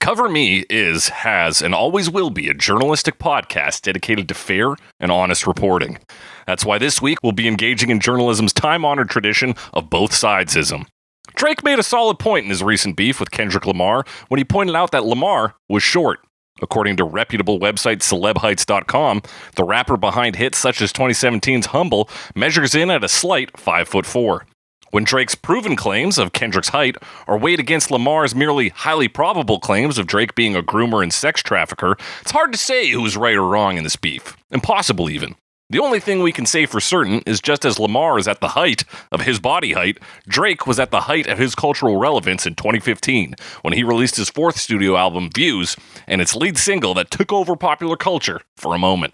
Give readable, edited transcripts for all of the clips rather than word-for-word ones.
Cover Me is, has, and always will be a journalistic podcast dedicated to fair and honest reporting. That's why this week we'll be engaging in journalism's time-honored tradition of both sidesism. Drake made a solid point in his recent beef with Kendrick Lamar when he pointed out that Lamar was short. According to reputable website celebheights.com, the rapper behind hits such as 2017's Humble measures in at a slight 5'4". When Drake's proven claims of Kendrick's height are weighed against Lamar's merely highly probable claims of Drake being a groomer and sex trafficker, it's hard to say who's right or wrong in this beef. Impossible, even. The only thing we can say for certain is just as Lamar is at the height of his body height, Drake was at the height of his cultural relevance in 2015 when he released his fourth studio album, Views, and its lead single that took over popular culture for a moment.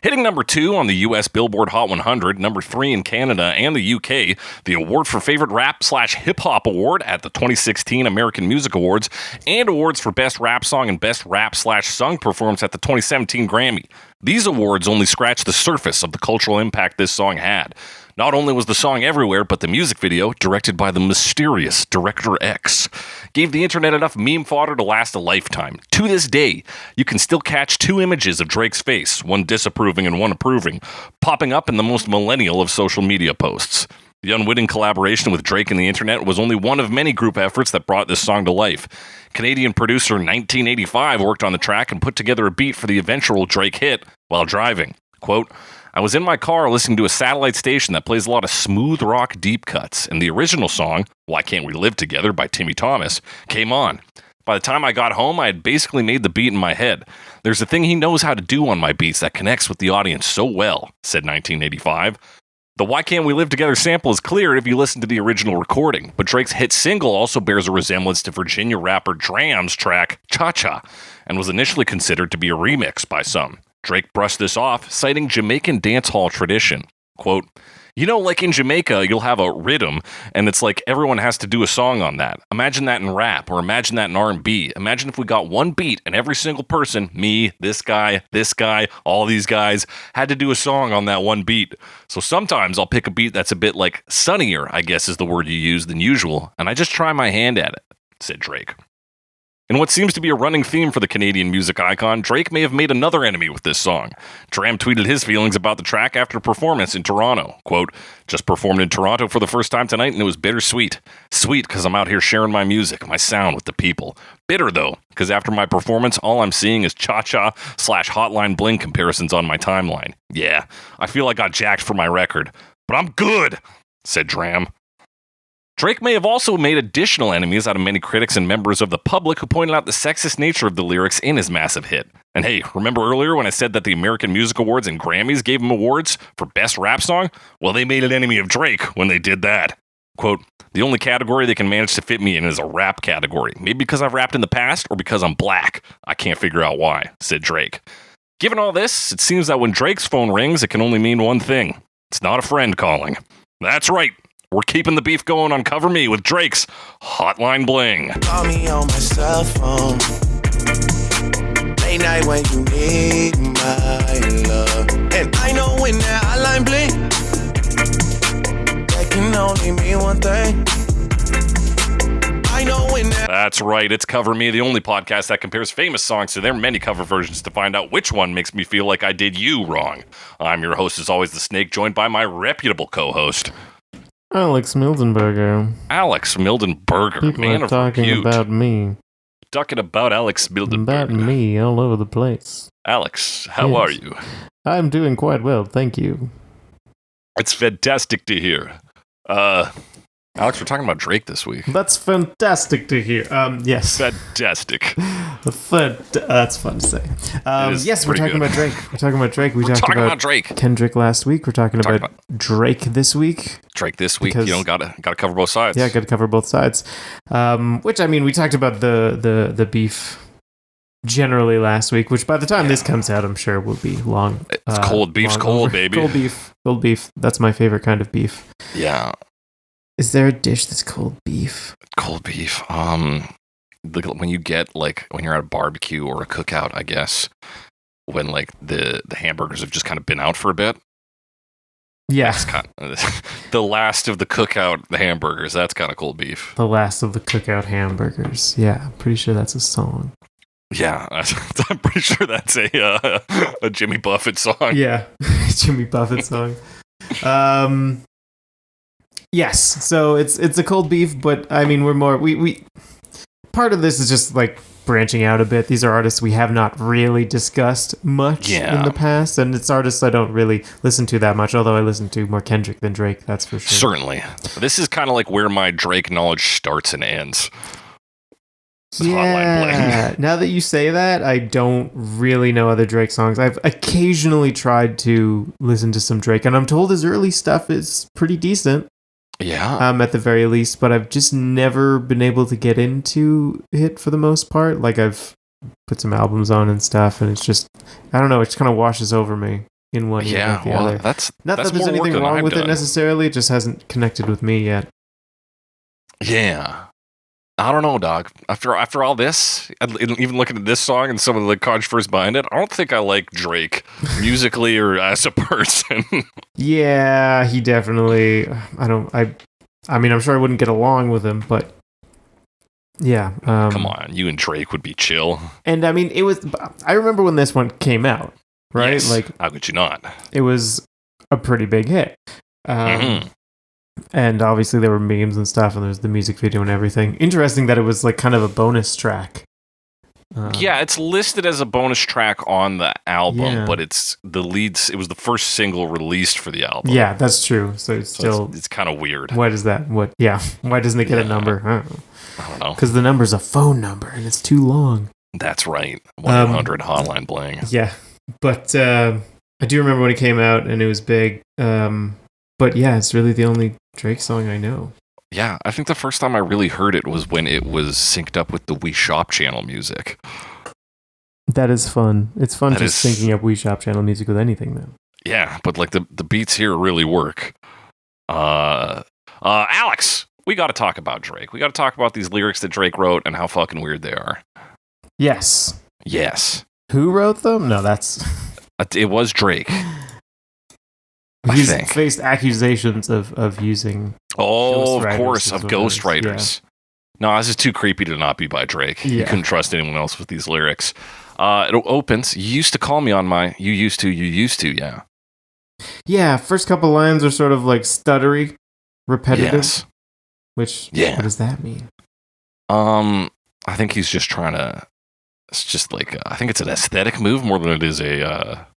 Hitting number 2 on the US Billboard Hot 100, number 3 in Canada and the UK, the award for Favorite Rap/Hip-Hop Award at the 2016 American Music Awards, and awards for Best Rap Song and Best Rap/Sung Performance at the 2017 Grammy. These awards only scratch the surface of the cultural impact this song had. Not only was the song everywhere, but the music video, directed by the mysterious Director X, gave the internet enough meme fodder to last a lifetime. To this day, you can still catch 2 images of Drake's face, one disapproving and one approving, popping up in the most millennial of social media posts. The unwitting collaboration with Drake and the internet was only one of many group efforts that brought this song to life. Canadian producer 1985 worked on the track and put together a beat for the eventual Drake hit while driving. Quote, I was in my car listening to a satellite station that plays a lot of smooth rock deep cuts, and the original song, Why Can't We Live Together by Timmy Thomas, came on. By the time I got home, I had basically made the beat in my head. There's a thing he knows how to do on my beats that connects with the audience so well, said 1985. The Why Can't We Live Together sample is clear if you listen to the original recording, but Drake's hit single also bears a resemblance to Virginia rapper Draam's track, Cha Cha, and was initially considered to be a remix by some. Drake brushed this off, citing Jamaican dancehall tradition. Quote, you know, like in Jamaica, you'll have a rhythm, and it's like everyone has to do a song on that. Imagine that in rap, or imagine that in R&B. Imagine if we got one beat, and every single person, me, this guy, all these guys, had to do a song on that one beat. So sometimes I'll pick a beat that's a bit like sunnier, I guess is the word you use, than usual, and I just try my hand at it, said Drake. In what seems to be a running theme for the Canadian music icon, Drake may have made another enemy with this song. Draam tweeted his feelings about the track after performance in Toronto. Quote, just performed in Toronto for the first time tonight and it was bittersweet. Sweet because I'm out here sharing my music, my sound with the people. Bitter though, because after my performance, all I'm seeing is cha-cha/Hotline Bling comparisons on my timeline. Yeah, I feel I got jacked for my record. But I'm good, said Draam. Drake may have also made additional enemies out of many critics and members of the public who pointed out the sexist nature of the lyrics in his massive hit. And hey, remember earlier when I said that the American Music Awards and Grammys gave him awards for Best Rap Song? Well, they made an enemy of Drake when they did that. Quote, the only category they can manage to fit me in is a rap category. Maybe because I've rapped in the past or because I'm black. I can't figure out why, said Drake. Given all this, it seems that when Drake's phone rings, it can only mean one thing. It's not a friend calling. That's right. We're keeping the beef going on Cover Me with Drake's Hotline Bling. Call me on my cell phone. Late night when you need my love. And I know when that hotline bling, that can only mean one thing. I know when that... That's right, it's Cover Me, the only podcast that compares famous songs to their many cover versions to find out which one makes me feel like I did you wrong. I'm your host, as always, The Snake, joined by my reputable co-host... Alex Mildenberger. Alex Mildenberger, People man are of talking repute. about me. Talking about Alex Mildenberger. About me all over the place. Alex, how Yes. are you? I'm doing quite well, thank you. It's fantastic to hear. Alex, we're talking about Drake this week. That's fantastic to hear. Yes. Fantastic. That's fun to say. Yes, we're talking about Drake. We're talking about Drake. We talked talking about about Drake. Kendrick last week. We're talking about Drake this week. Drake this week. Because- You know, gotta cover both sides. Yeah, got to cover both sides. Which, I mean, we talked about the beef generally last week, which by the time this comes out, I'm sure will be long. It's cold. Beef's long cold, over. baby. Cold beef. Cold beef. That's my favorite kind of beef. Yeah. Is there a dish that's cold beef? Cold beef. When you get, like, when you're at a barbecue or a cookout, I guess, when, like, the hamburgers have just kind of been out for a bit, Yeah. That's kind of, the last of the cookout hamburgers. That's kind of cool beef. The last of the cookout hamburgers. Yeah, pretty sure that's a song. Yeah, I'm pretty sure that's a Jimmy Buffett song. Yeah, Jimmy Buffett song. Yes, so it's a cold beef, but I mean we part of this is just like branching out a bit. These are artists we have not really discussed much in the past, and it's artists I don't really listen to that much, although I listen to more Kendrick than Drake, that's for sure. Certainly. This is kind of like where my Drake knowledge starts and ends. Yeah, now that you say that, I don't really know other Drake songs. I've occasionally tried to listen to some Drake, and I'm told his early stuff is pretty decent. Yeah. At the very least, but I've just never been able to get into it for the most part. Like, I've put some albums on and stuff, and it's just, I don't know, it just kind of washes over me in one ear like the other. That's not that there's anything wrong with it necessarily, it just hasn't connected with me yet. Yeah. I don't know, dog. After all this, even looking at this song and some of the controversy behind it, I don't think I like Drake musically or as a person. Yeah, he definitely. I mean, I'm sure I wouldn't get along with him, but yeah. Come on, you and Drake would be chill. And I mean, I remember when this one came out, right? Yes, like, how could you not? It was a pretty big hit. And obviously there were memes and stuff, and there's the music video and everything. Interesting that it was like kind of a bonus track. Yeah, it's listed as a bonus track on the album, but it's it was the first single released for the album. Yeah, that's true. So it's kind of weird. Why does that? Why doesn't it get a number? I don't know. Because the number's a phone number and it's too long. That's right. 1-800 Hotline Bling. Yeah, but I do remember when it came out and it was big. But yeah, it's really the only Drake song I know. Yeah, I think the first time I really heard it was when it was synced up with the Wii Shop channel music. That is fun. It's fun just syncing up Wii Shop channel music with anything, though. Yeah, but like the beats here really work. Alex, we got to talk about Drake. We got to talk about these lyrics that Drake wrote and how fucking weird they are. Yes. Who wrote them? No, that's... It was Drake. He's faced accusations of using... Oh, of course, of ghostwriters. Yeah. No, this is too creepy to not be by Drake. Yeah. You couldn't trust anyone else with these lyrics. It opens, you used to call me on my... You used to, yeah. Yeah, first couple lines are sort of like stuttery, repetitive. Yes. Which, what does that mean? I think he's just trying to... It's just like... I think it's an aesthetic move more than it is a...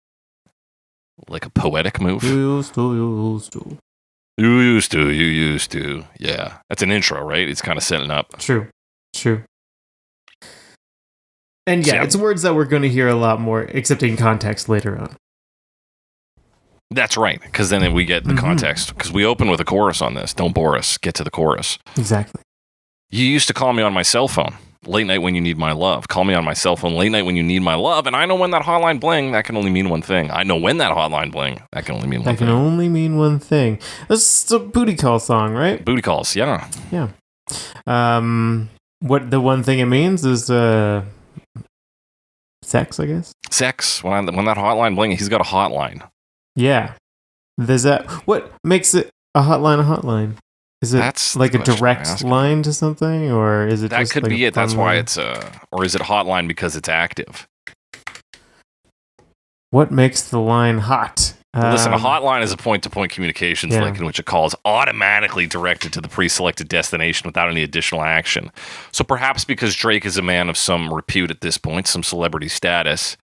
like a poetic move. You used to. Yeah. That's an intro, right? It's kind of setting up. True. And yeah, it's words that we're going to hear a lot more, except in context later on. That's right, because then we get the context. Because we open with a chorus on this. Don't bore us. Get to the chorus. Exactly. You used to call me on my cell phone. Late night when you need my love. Call me on my cell phone late night when you need my love. And I know when that hotline bling, that can only mean one thing. I know when that hotline bling, that can only mean one thing. That can only mean one thing. This is a booty call song, right? Booty calls, yeah. Yeah. What the one thing it means is sex, I guess. Sex. When that hotline bling, he's got a hotline. Yeah. There's that. What makes it a hotline? Is it like a direct line to something, or is it that just could like be it? That's why line? it's or is it hotline because it's active? What makes the line hot? Listen, a hotline is a point-to-point communications link in which a call is automatically directed to the pre-selected destination without any additional action. So perhaps because Drake is a man of some repute at this point, some celebrity status,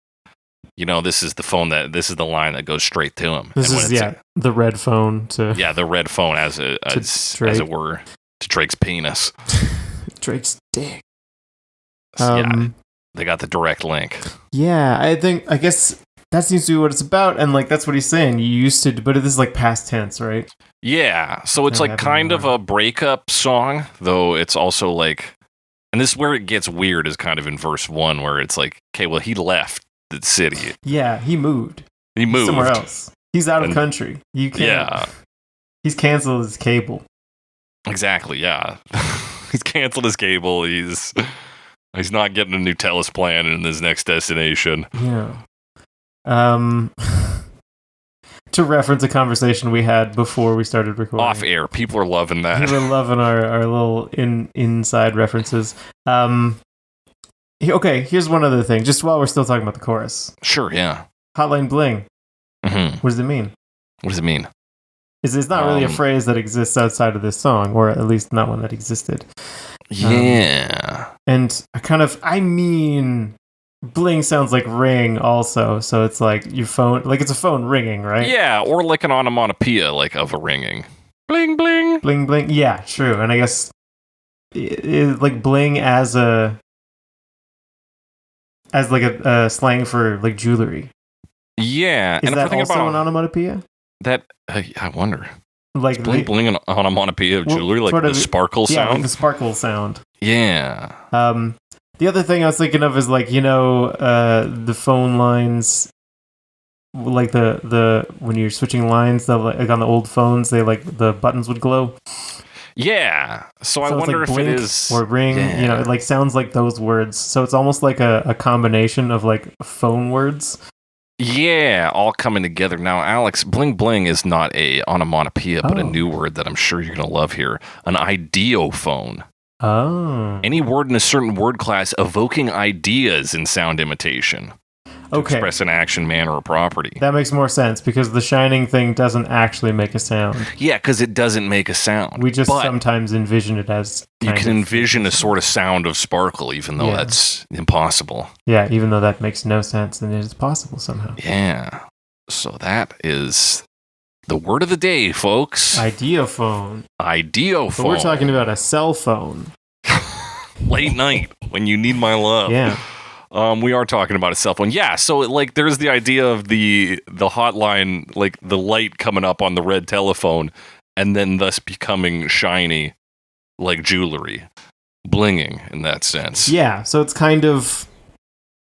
you know, this is the line that goes straight to him. This is the red phone to the red phone as it were to Drake's penis. Drake's dick. They got the direct link. Yeah, I guess that seems to be what it's about, and like that's what he's saying. You used to, but this is like past tense, right? Yeah, so it's like kind of a breakup song, though it's also like, and this is where it gets weird, is kind of in verse 1, where it's like, okay, well, he left the city. Yeah, he moved. He somewhere else. He's out of country. You can't. Yeah. He's canceled his cable. Exactly. Yeah. He's canceled his cable. He's not getting a new TELUS plan in his next destination. Yeah. to reference a conversation we had before we started recording. Off air. People are loving that. People are loving our little inside references. Okay, here's one other thing. Just while we're still talking about the chorus. Sure, yeah. Hotline Bling. Mm-hmm. What does it mean? What does it mean? It's not really a phrase that exists outside of this song, or at least not one that existed. Yeah. And I mean, bling sounds like ring also, so it's like your phone, like it's a phone ringing, right? Yeah, or like an onomatopoeia, like of a ringing. Bling, bling. Bling, bling. Yeah, true. And I guess like bling as a slang for like jewelry. Yeah. Is that also an onomatopoeia? That, I wonder. Like bling, bling, an onomatopoeia of jewelry, like the sparkle sound? Yeah, like the sparkle sound. Yeah. The other thing I was thinking of is like, the phone lines, like the when you're switching lines, like on the old phones, they like the buttons would glow. Yeah. So I wonder like if it is or ring. Yeah. It like sounds like those words. So it's almost like a combination of like phone words. Yeah, all coming together. Now, Alex, bling bling is not a onomatopoeia, but a new word that I'm sure you're going to love here. An ideophone. Oh. Any word in a certain word class evoking ideas in sound imitation. To express an action, manner, or property. That makes more sense because the shining thing doesn't actually make a sound. Yeah, because it doesn't make a sound. We just sometimes envision it as... You can envision a sort of sound of sparkle, even though that's impossible. Yeah, even though that makes no sense, and it is possible somehow. Yeah. So that is the word of the day, folks. Ideophone. Ideophone. But we're talking about a cell phone. Late night, when you need my love. Yeah. We are talking about a cell phone. Yeah, so like there's the idea of the hotline, like the light coming up on the red telephone, and then thus becoming shiny like jewelry, blinging in that sense. Yeah, so it's kind of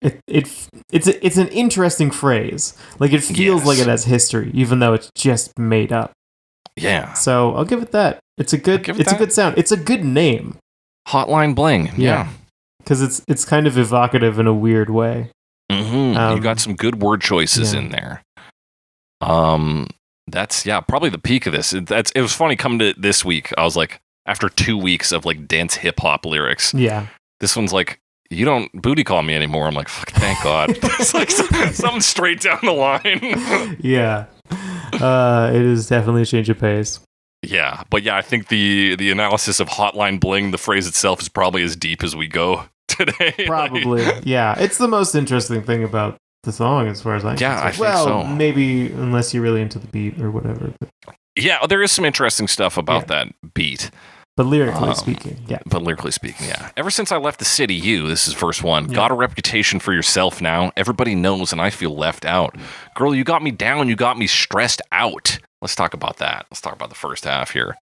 it's an interesting phrase. Like it feels like it has history, even though it's just made up. Yeah. So I'll give it that. It's a good sound. It's a good name. Hotline Bling. Yeah. Because it's kind of evocative in a weird way. Mm-hmm. You got some good word choices in there. That's probably the peak of this. It was funny coming to this week. I was like, after 2 weeks of like dense hip hop lyrics. Yeah. This one's like, you don't booty call me anymore. I'm like, fuck, thank God. It's like something straight down the line. Yeah. It is definitely a change of pace. Yeah, but I think the analysis of Hotline Bling, the phrase itself, is probably as deep as we go today. Probably, yeah. It's the most interesting thing about the song, as far as I can think so. Maybe unless you're really into the beat or whatever. But. Yeah, there is some interesting stuff about that beat. But lyrically speaking, Ever since I left the city, this is verse 1. Got a reputation for yourself now. Everybody knows and I feel left out. Girl, you got me down. You got me stressed out. Let's talk about that. Let's talk about the first half here.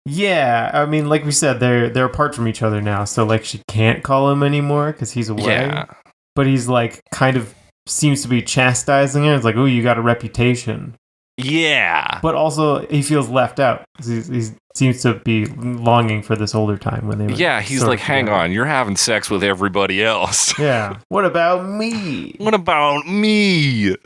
Yeah, I mean, like we said, they're apart from each other now. So like she can't call him anymore because he's away. Yeah. But he's like kind of seems to be chastising her. It's like, oh, you got a reputation. Yeah. But also he feels left out. He seems to be longing for this older time when they were. Yeah, he's like, hang on, you're having sex with everybody else. Yeah. What about me? What about me?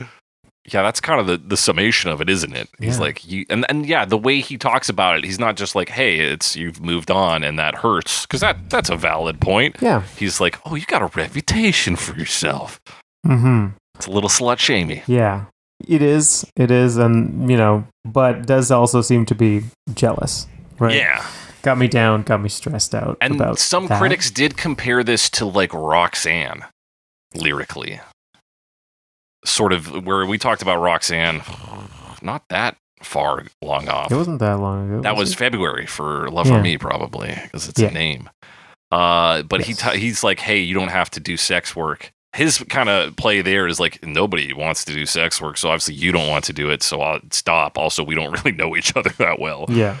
Yeah, that's kind of the summation of it, isn't it? He's like, and the way he talks about it, he's not just like, hey, you've moved on and that hurts, because that's a valid point. Yeah. He's like, oh, you got a reputation for yourself. Mm-hmm. It's a little slut-shamey. Yeah, it is, and but does also seem to be jealous, right? Yeah. Got me down, got me stressed out. And about some that. critics did compare this to like Roxanne, lyrically. Sort of where we talked about Roxanne, not that long off. It wasn't that long ago. That was February for Love for Me, probably, because it's a name. But he's like, hey, you don't have to do sex work. His kind of play there is like, nobody wants to do sex work, so obviously you don't want to do it, so I'll stop. Also, we don't really know each other that well. Yeah.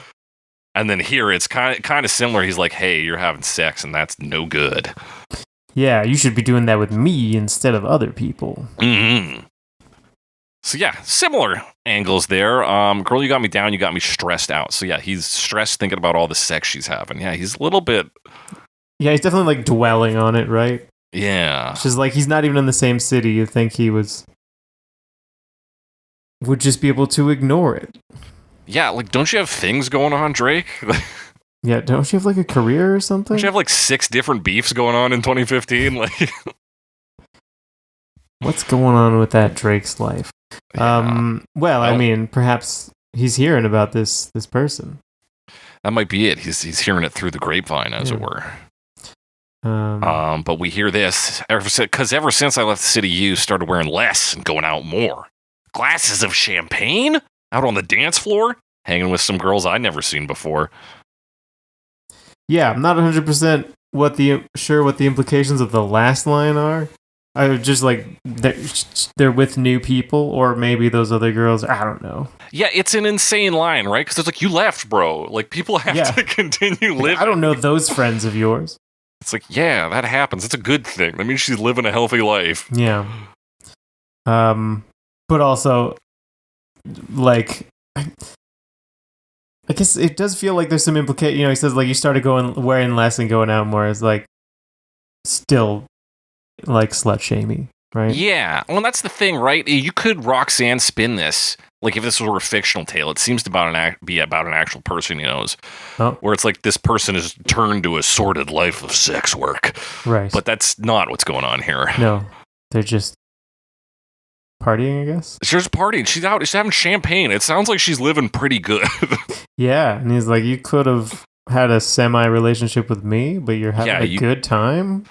And then here, it's kind of similar. He's like, hey, you're having sex, and that's no good. Yeah, you should be doing that with me instead of other people. Mm-hmm. So yeah, similar angles there. Girl, you got me down, you got me stressed out. So yeah, he's stressed thinking about all the sex she's having. Yeah, he's a little bit... Yeah, he's definitely like dwelling on it, right? Yeah. Which is like, he's not even in the same city. You'd think he was would just be able to ignore it. Yeah, like, don't you have things going on, Drake? Yeah, don't you have like a career or something? Don't you have like 6 different beefs going on in 2015? Like, what's going on with that Drake's life? Yeah. Well, I mean, perhaps he's hearing about this person. That might be it. He's hearing it through the grapevine, as it were. But we hear this because ever since I left the city, you started wearing less and going out more. Glasses of champagne out on the dance floor, hanging with some girls I'd never seen before. Yeah, I'm not 100% sure what the implications of the last line are. I was just like, they're with new people, or maybe those other girls, I don't know. Yeah, it's an insane line, right? Because it's like, you left, bro. Like, people have to continue living. I don't know those friends of yours. It's like, yeah, that happens. It's a good thing. That means she's living a healthy life. Yeah. But also, like, I guess it does feel like there's some implication. You know, he says like you started wearing less and going out more. Is like still like slut shamey, right? Yeah. Well, that's the thing, right? You could Roxanne spin this. Like, if this were a fictional tale, it seems to be about an actual person he knows. Oh. Where it's like this person has turned to a sordid life of sex work. Right. But that's not what's going on here. No. They're just partying, I guess. She's just partying. She's out. She's having champagne. It sounds like she's living pretty good. Yeah. And he's like, you could have had a semi-relationship with me, but you're having a good time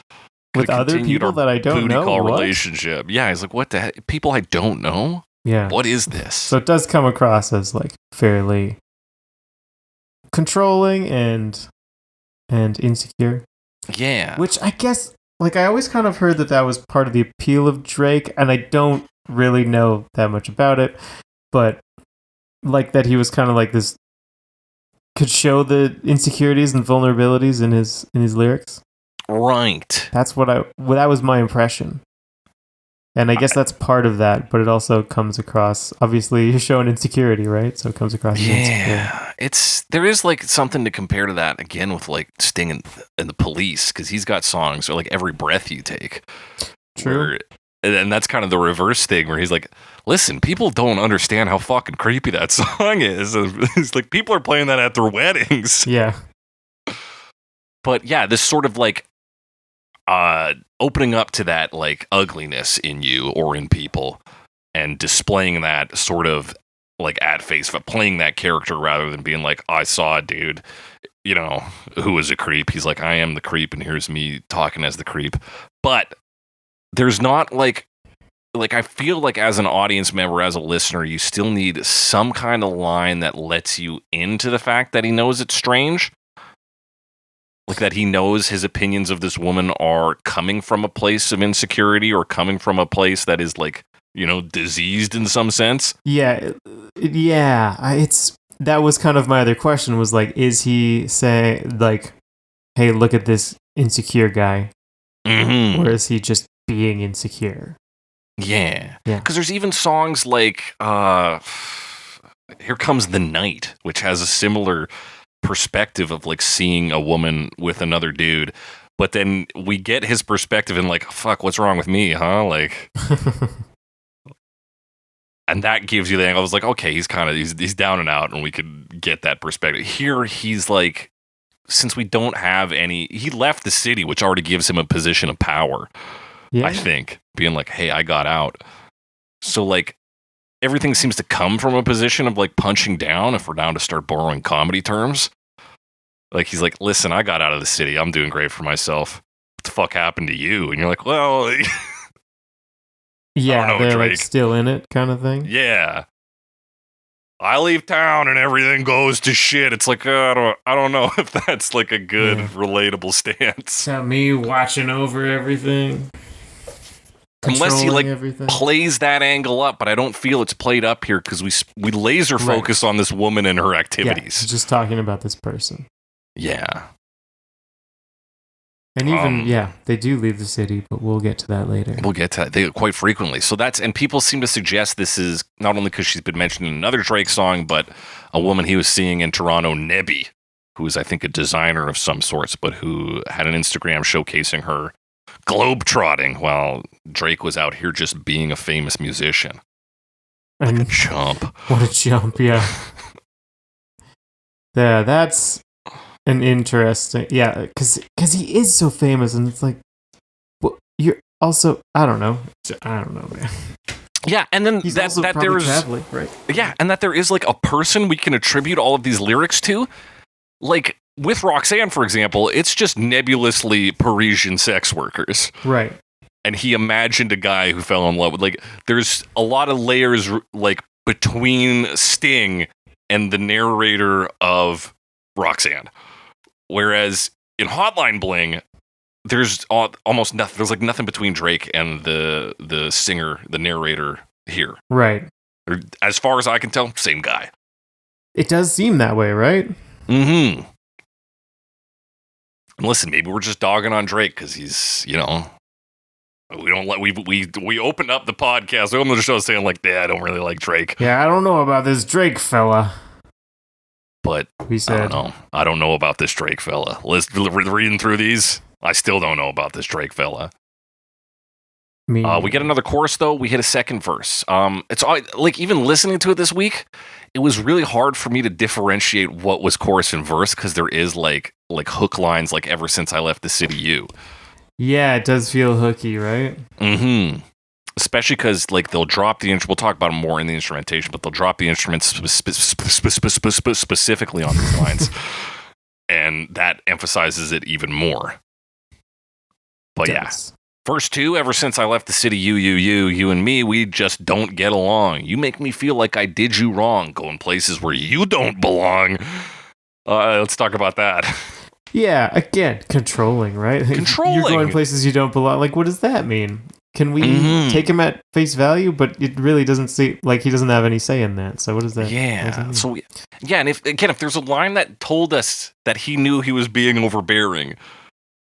with other people that I don't know. Call relationship. Yeah. He's like, what the heck? People I don't know? Yeah. What is this? So it does come across as like fairly controlling and insecure. Yeah. Which I guess, like, I always kind of heard that was part of the appeal of Drake, and I don't really know that much about it, but like that he was kind of like this, could show the insecurities and vulnerabilities in his lyrics. Right. That was my impression. And I guess that's part of that, but it also comes across, obviously, you're showing insecurity, right? So it comes across as insecure. Yeah. There is like something to compare to that, again, with like Sting and the Police, because he's got songs, or like Every Breath You Take. True. And that's kind of the reverse thing, where he's like, listen, people don't understand how fucking creepy that song is. It's like, people are playing that at their weddings. Yeah. But yeah, this sort of like, opening up to that like ugliness in you or in people and displaying that sort of like at face, but playing that character rather than being like, I saw a dude, you know, who was a creep. He's like, I am the creep, and here's me talking as the creep. But there's not like I feel like as an audience member, as a listener, you still need some kind of line that lets you into the fact that he knows it's strange. Like that he knows his opinions of this woman are coming from a place of insecurity, or coming from a place that is like, you know, diseased in some sense. Yeah. That was kind of my other question, was like, is he saying like, hey, look at this insecure guy? Mm-hmm. Or is he just being insecure? Yeah. Because there's even songs like Here Comes the Night, which has a similar perspective of like seeing a woman with another dude, but then we get his perspective and like, fuck, what's wrong with me, huh? Like, and that gives you the angle. I was like, okay, he's down and out, and we could get that perspective. Here he's like, since we don't have any, he left the city, which already gives him a position of power. I think, being like, hey, I got out. So like, everything seems to come from a position of like punching down, if we're down to start borrowing comedy terms. Like, he's like, listen, I got out of the city. I'm doing great for myself. What the fuck happened to you? And you're like, well, yeah, they're Drake. Like still in it kind of thing. Yeah. I leave town and everything goes to shit. It's like, I don't know if that's like a good, relatable stance. It's me watching over everything. Unless he like plays that angle up, but I don't feel it's played up here because we laser focus on this woman and her activities. Yeah, just talking about this person. Yeah. And even, they do leave the city, but we'll get to that later. We'll get to that quite frequently. So and people seem to suggest this is not only because she's been mentioned in another Drake song, but a woman he was seeing in Toronto, Nebby, who is, I think, a designer of some sorts, but who had an Instagram showcasing her globetrotting while Drake was out here just being a famous musician. Like a chump. What a chump, yeah. Yeah, that's an interesting... Yeah, because he is so famous, and it's like... Well, you're also... I don't know, man. Yeah, and then He's that also that probably there's... traveling, right? Yeah, and that there is, like, a person we can attribute all of these lyrics to. Like, with Roxanne, for example, it's just nebulously Parisian sex workers. Right. And he imagined a guy who fell in love with, like, there's a lot of layers, like, between Sting and the narrator of Roxanne. Whereas in Hotline Bling, there's almost nothing. There's, like, nothing between Drake and the singer, the narrator here. Right. As far as I can tell, same guy. It does seem that way, right? Mm-hmm. And listen, maybe we're just dogging on Drake because he's, we opened up the podcast, we opened the show saying like, I don't really like Drake. Yeah, I don't know about this Drake fella. But we said, I don't know about this Drake fella. Reading through these, I still don't know about this Drake fella. We get another chorus though. We hit a second verse. It's like even listening to it this week, it was really hard for me to differentiate what was chorus and verse because there is like hook lines like ever since I left the city you. Yeah, it does feel hooky, right? Mm-hmm. Especially because like they'll drop the we'll talk about it more in the instrumentation, but they'll drop the instruments specifically on these lines, and that emphasizes it even more. But yeah. Verse 2, ever since I left the city, you and me, we just don't get along. You make me feel like I did you wrong, going places where you don't belong. Let's talk about that. Yeah, again, controlling, right? Controlling. You're going places you don't belong. Like, what does that mean? Can we take him at face value? But it really doesn't seem like he doesn't have any say in that. So what does that? Yeah. So yeah, and if there's a line that told us that he knew he was being overbearing,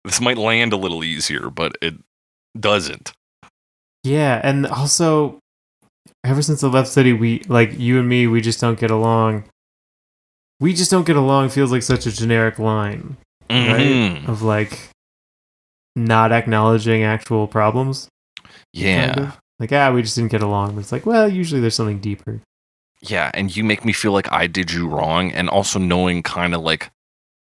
this might land a little easier, but it doesn't. Yeah, and also, ever since I left city, we like you and me. We just don't get along. We just don't get along feels like such a generic line, right? Of like not acknowledging actual problems. Yeah. Kind of. Like, we just didn't get along. But it's like, well, usually there's something deeper. Yeah, and you make me feel like I did you wrong, and also knowing kind of like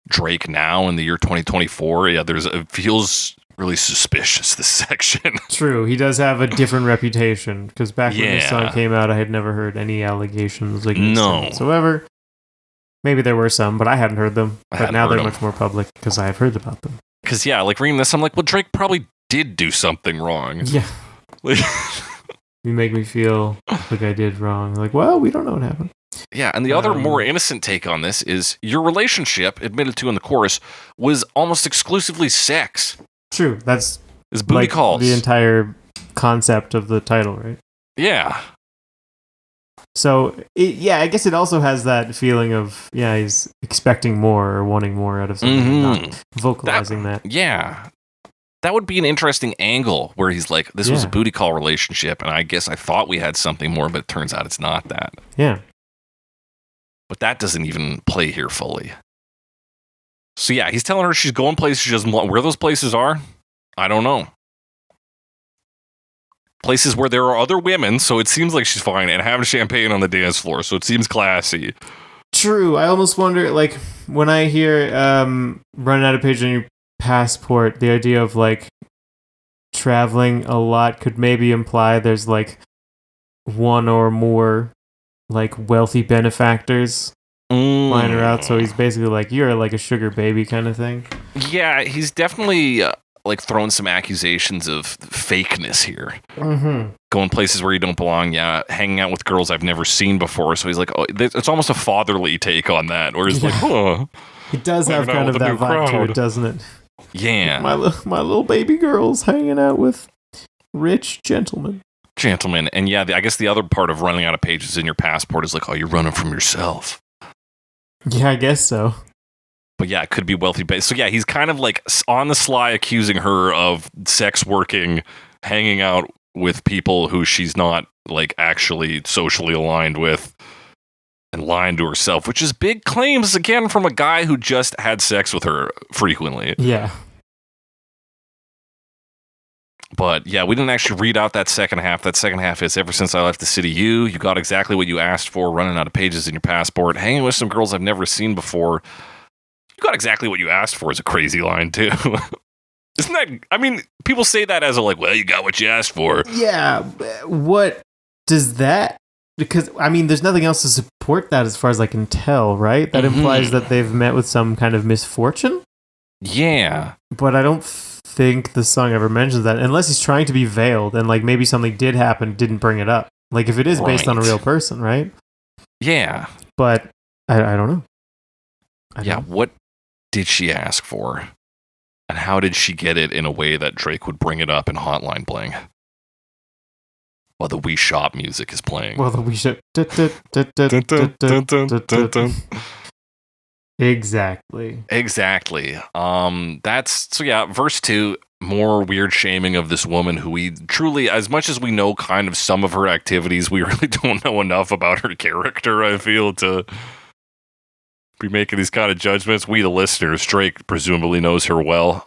Drake now in the year 2024. Yeah, it feels really suspicious, this section. True, he does have a different reputation because back when this song came out, I had never heard any allegations against him whatsoever. Maybe there were some, but I hadn't heard them. But now they're much more public because I have heard about them. Because like reading this, I'm like, well, Drake probably did do something wrong. Yeah. You make me feel like I did wrong. Like, well, we don't know what happened. Yeah, and the other more innocent take on this is your relationship, admitted to in the chorus, was almost exclusively sex. True, that's booty calls. The entire concept of the title, right? Yeah. So, I guess it also has that feeling of, he's expecting more or wanting more out of something, not vocalizing that. Yeah. That would be an interesting angle where he's like, this was a booty call relationship, and I guess I thought we had something more, but it turns out it's not that. Yeah. But that doesn't even play here fully. So yeah, he's telling her she's going places she doesn't want. Where those places are, I don't know. Places where there are other women, so it seems like she's fine, and having champagne on the dance floor, so it seems classy. True. I almost wonder, like, when I hear running out of page on your passport, the idea of, like, traveling a lot could maybe imply there's, like, one or more, like, wealthy benefactors flying her out, so he's basically like, you're like a sugar baby kind of thing. Yeah, he's definitely like throwing some accusations of fakeness here. Going places where you don't belong, hanging out with girls I've never seen before, so he's like, it's almost a fatherly take on that, or he's like, it does have kind of that vibe to it, doesn't it? Yeah. My little baby girl's hanging out with rich gentlemen. And I guess the other part of running out of pages in your passport is like, you're running from yourself. Yeah, I guess so. But yeah, it could be wealthy. So yeah, he's kind of like on the sly accusing her of sex working, hanging out with people who she's not like actually socially aligned with, and lying to herself, which is big claims again from a guy who just had sex with her frequently. Yeah. But yeah, we didn't actually read out that second half. That second half is ever since I left the city, you got exactly what you asked for, running out of pages in your passport, hanging with some girls I've never seen before. You got exactly what you asked for is a crazy line, too. Isn't that, I mean, people say that as a like, well, you got what you asked for. Yeah, what does that, because, I mean, there's nothing else to support that as far as I can tell, right? That implies that they've met with some kind of misfortune? Yeah. But I don't think the song ever mentions that, unless he's trying to be veiled and like maybe something did happen, didn't bring it up. Like if it is based on a real person, right? Yeah. But I don't know. What did she ask for? And how did she get it in a way that Drake would bring it up in Hotline Bling? While the Wii Shop music is playing. Well, the Wii Shop. Exactly. Verse 2, more weird shaming of this woman who we truly, as much as we know kind of some of her activities, we really don't know enough about her character, I feel, to be making these kind of judgments. We, the listeners, Drake presumably knows her well.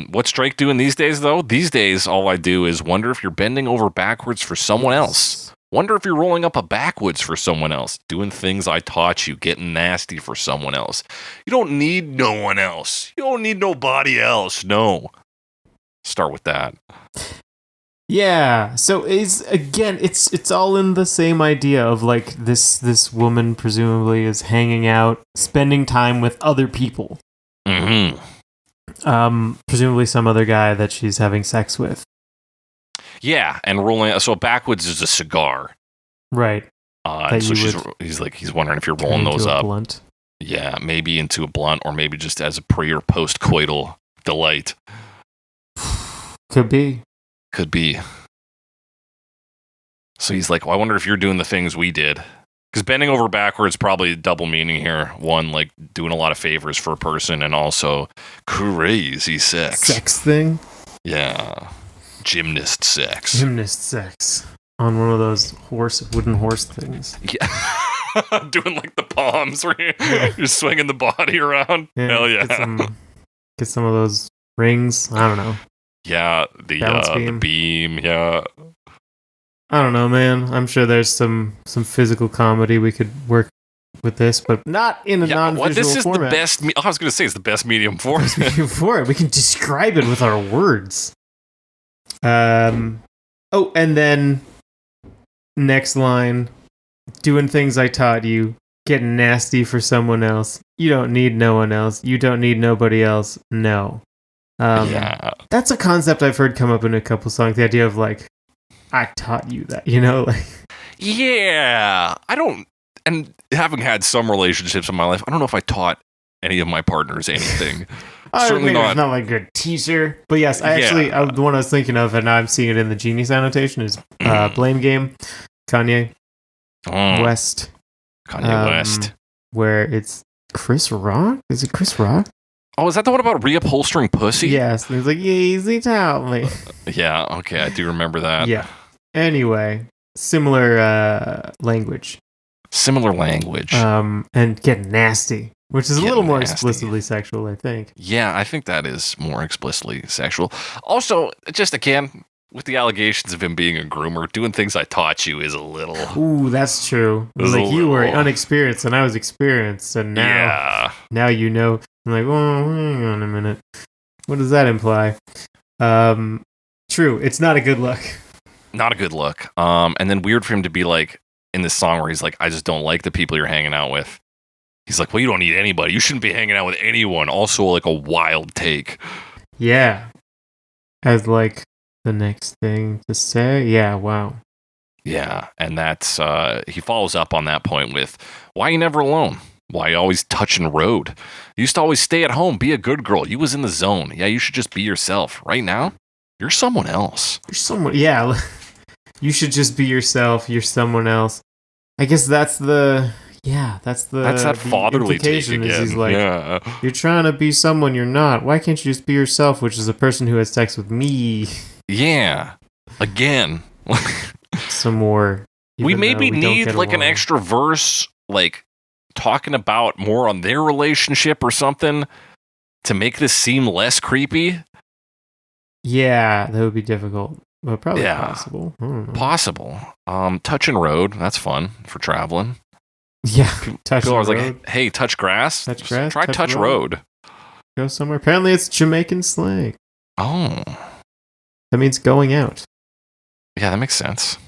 What's Drake doing these days, though? These days, all I do is wonder if you're bending over backwards for someone else. Wonder if you're rolling up a backwoods for someone else. Doing things I taught you, getting nasty for someone else. You don't need no one else. You don't need nobody else. No. Start with that. Yeah. So it's all in the same idea of like this woman presumably is hanging out, spending time with other people. Mm-hmm. Presumably some other guy that she's having sex with. Yeah, and rolling. So backwards is a cigar, right? And so he's wondering if you're rolling those up. Blunt. Yeah, maybe into a blunt, or maybe just as a pre or post coital delight. Could be. So he's like, well, I wonder if you're doing the things we did. Because bending over backwards probably double meaning here. One, like doing a lot of favors for a person, and also crazy sex. Sex thing. Yeah. Gymnast sex on one of those wooden horse things. Yeah. Doing like the palms where you're swinging the body around. Yeah, hell yeah. Get some of those rings. I don't know. Yeah, the beam. Yeah. I don't know, man. I'm sure there's some physical comedy we could work with this, but not in a non-visual this is format. The best. I was going to say it's the best medium for it. We can describe it with our words. And then next line, doing things I taught you, getting nasty for someone else. You don't need no one else. You don't need nobody else. No. That's a concept I've heard come up in a couple songs. The idea of like, I taught you that, like. Yeah, I don't. And having had some relationships in my life, I don't know if I taught any of my partners anything. Certainly not. It's not like a good teacher. But yes, the one I was thinking of, and now I'm seeing it in the Genius annotation, is Blame Game, Kanye West. Kanye West. Where it's Chris Rock? Is it Chris Rock? Oh, is that the one about reupholstering pussy? Yes. He's like, easy tell me. Yeah, okay, I do remember that. Yeah. Anyway, similar language. And getting nasty. Which is a little more explicitly sexual, I think. Yeah, I think that is more explicitly sexual. Also, just again, with the allegations of him being a groomer, doing things I taught you is a little... Ooh, that's true. Like, you were unexperienced and I was experienced, and now you know. I'm like, oh, hang on a minute. What does that imply? True, it's not a good look. Not a good look. And then weird for him to be like, in this song where he's like, I just don't like the people you're hanging out with. He's like, well, you don't need anybody. You shouldn't be hanging out with anyone. Also, like a wild take. Yeah. As like the next thing to say. Yeah, wow. Yeah, and that's, he follows up on that point with, why are you never alone? Why you always touching road? You used to always stay at home, be a good girl. You was in the zone. Yeah, you should just be yourself. Right now, you're someone else. Yeah. You should just be yourself. You're someone else. I guess that's that fatherly take again. He's like, you're trying to be someone you're not. Why can't you just be yourself, which is a person who has sex with me? Yeah. Again. Some more. We maybe need like an extra verse, like talking about more on their relationship or something to make this seem less creepy. Yeah, that would be difficult, but probably possible. I don't know. Possible. Touching road, that's fun for traveling. Yeah, People are like, hey, touch grass? Touch grass? Try touch road. Go somewhere. Apparently it's Jamaican slang. Oh. That means going out. Yeah, that makes sense.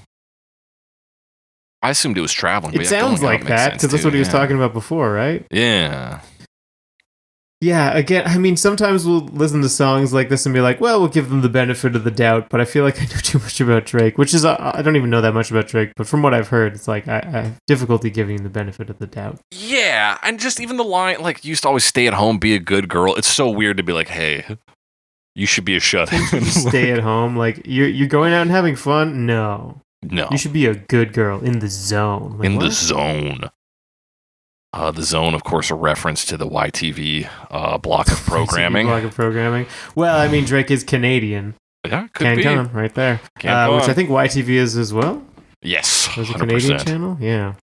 I assumed it was traveling. It sounds like that, because that's what he was talking about before, right? Yeah. Yeah, again, I mean, sometimes we'll listen to songs like this and be like, well, we'll give them the benefit of the doubt, but I feel like I know too much about Drake, which is, I don't even know that much about Drake, but from what I've heard, it's like, I have difficulty giving the benefit of the doubt. Yeah, and just even the line, like, you used to always stay at home, be a good girl. It's so weird to be like, hey, you should be a shut-in. Stay at home, like, you're going out and having fun? No. You should be a good girl, in the zone. Like, the zone. The Zone, of course, a reference to the YTV block of programming. Well, I mean, Drake is Canadian. Yeah, could be. Can right there. Which I think YTV is as well. Yes, There's a Canadian channel? Yeah.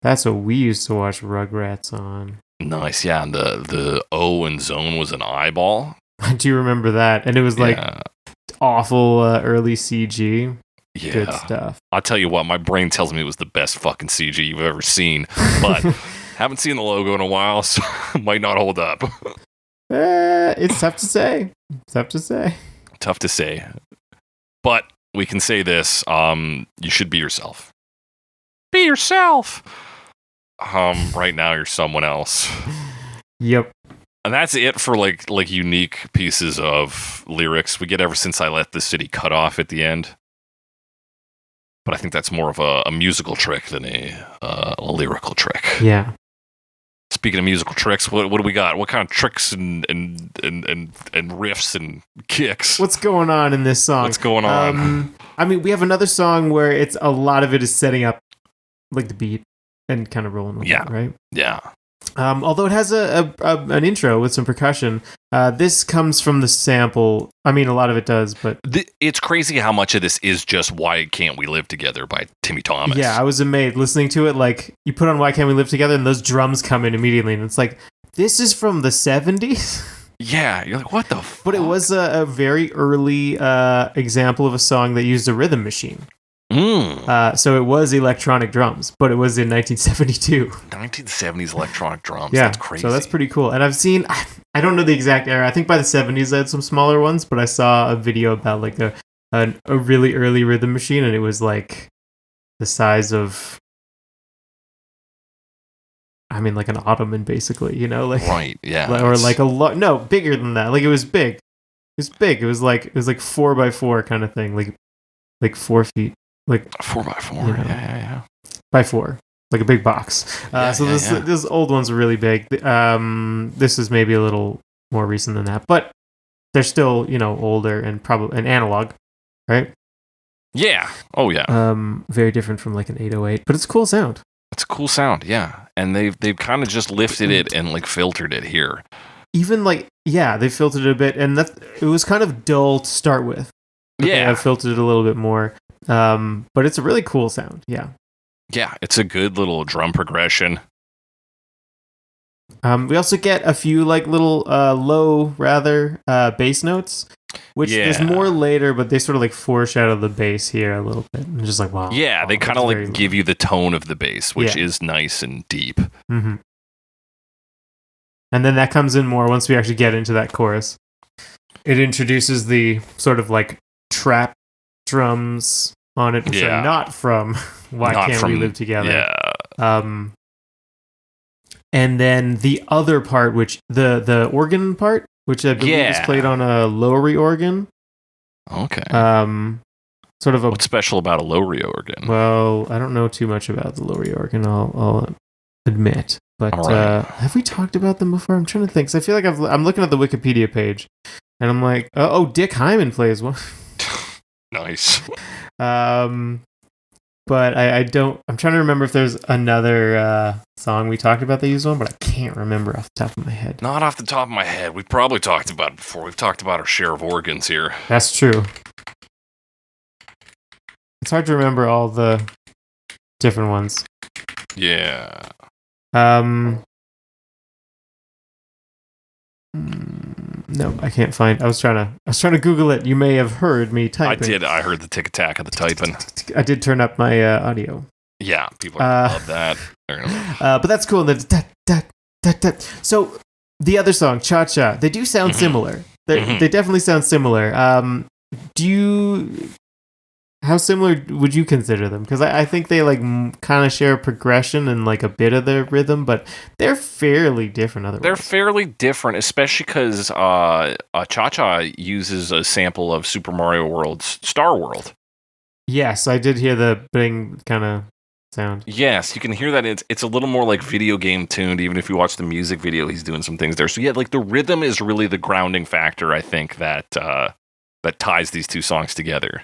That's what we used to watch Rugrats on. Nice, yeah. And the O in Zone was an eyeball. I do remember that. And it was like awful early CG. Yeah. Good stuff. I'll tell you what, my brain tells me it was the best fucking CG you've ever seen, but haven't seen the logo in a while, so it might not hold up. It's tough to say. Tough to say. But we can say this, you should be yourself. Be yourself! Right now you're someone else. Yep. And that's it for like unique pieces of lyrics. We get Ever Since I Let the City Cut Off at the end. But I think that's more of a musical trick than a lyrical trick. Yeah. Speaking of musical tricks, what do we got? What kind of tricks and riffs and kicks? What's going on in this song? What's going on? I mean, we have another song where it's a lot of it is setting up like the beat and kind of rolling with it, right? Yeah. Although it has an intro with some percussion, this comes from the sample. I mean, a lot of it does, but it's crazy how much of this is just "Why Can't We Live Together" by Timmy Thomas. Yeah, I was amazed listening to it. Like, you put on "Why Can't We Live Together" and those drums come in immediately, and it's like, this is from the 70s. Yeah, you're like, what the fuck? But it was a very early example of a song that used a rhythm machine. So it was electronic drums, but it was in 1972. 1970s electronic drums. Yeah, that's crazy. So that's pretty cool. And I've seen, I don't know the exact era. I think by the 70s they had some smaller ones, but I saw a video about like a really early rhythm machine, and it was like the size of, I mean, like an ottoman, basically. You know, like right, yeah, or like no, bigger than that. Like it was big. It was big. It was like 4x4 kind of thing, like 4 feet. Like 4x4, you know, yeah. By 4, like a big box. Those old ones are really big. This is maybe a little more recent than that, but they're still, older and probably an analog, right? Yeah. Oh yeah. Very different from like an 808, but it's a cool sound. It's a cool sound, yeah. And they've kind of just lifted it and like filtered it here. Even like, yeah, they filtered it a bit, and it was kind of dull to start with. Yeah, I filtered it a little bit more. But it's a really cool sound. Yeah. Yeah, it's a good little drum progression. We also get a few like little low bass notes, which there's more later, but they sort of like foreshadow the bass here a little bit. And just like, wow. Yeah, they kind of like give you the tone of the bass, which is nice and deep. Mm-hmm. And then that comes in more once we actually get into that chorus. It introduces the sort of like trap drums on it, which are not from Why Can't We Live Together? Yeah. And then the other part, which the organ part, which I believe is played on a Lowry organ. Okay. Sort of what's special about a Lowry organ? Well, I don't know too much about the Lowry organ, I'll admit. But have we talked about them before? I'm trying to think. 'Cause I feel like I'm looking at the Wikipedia page, and I'm like, Dick Hyman plays one. Nice. But I don't. I'm trying to remember if there's another song we talked about they used one, but I can't remember off the top of my head. Not off the top of my head. We've probably talked about it before. We've talked about our share of organs here. That's true. It's hard to remember all the different ones. Yeah. No, I can't find. I was trying to Google it. You may have heard me typing. I did. I heard the tick-tack of the typing. I did turn up my audio. Yeah, people are gonna love that. They're gonna but that's cool. So the other song, Cha Cha, they do sound similar. They definitely sound similar. How similar would you consider them? Because I think they like kind of share a progression and like a bit of their rhythm, but they're fairly different otherwise. They're fairly different, especially because Cha Cha uses a sample of Super Mario World's Star World. Yes, I did hear the Bling kind of sound. Yes, you can hear that. It's a little more like video game tuned, even if you watch the music video, he's doing some things there. So yeah, like the rhythm is really the grounding factor, I think, that ties these two songs together.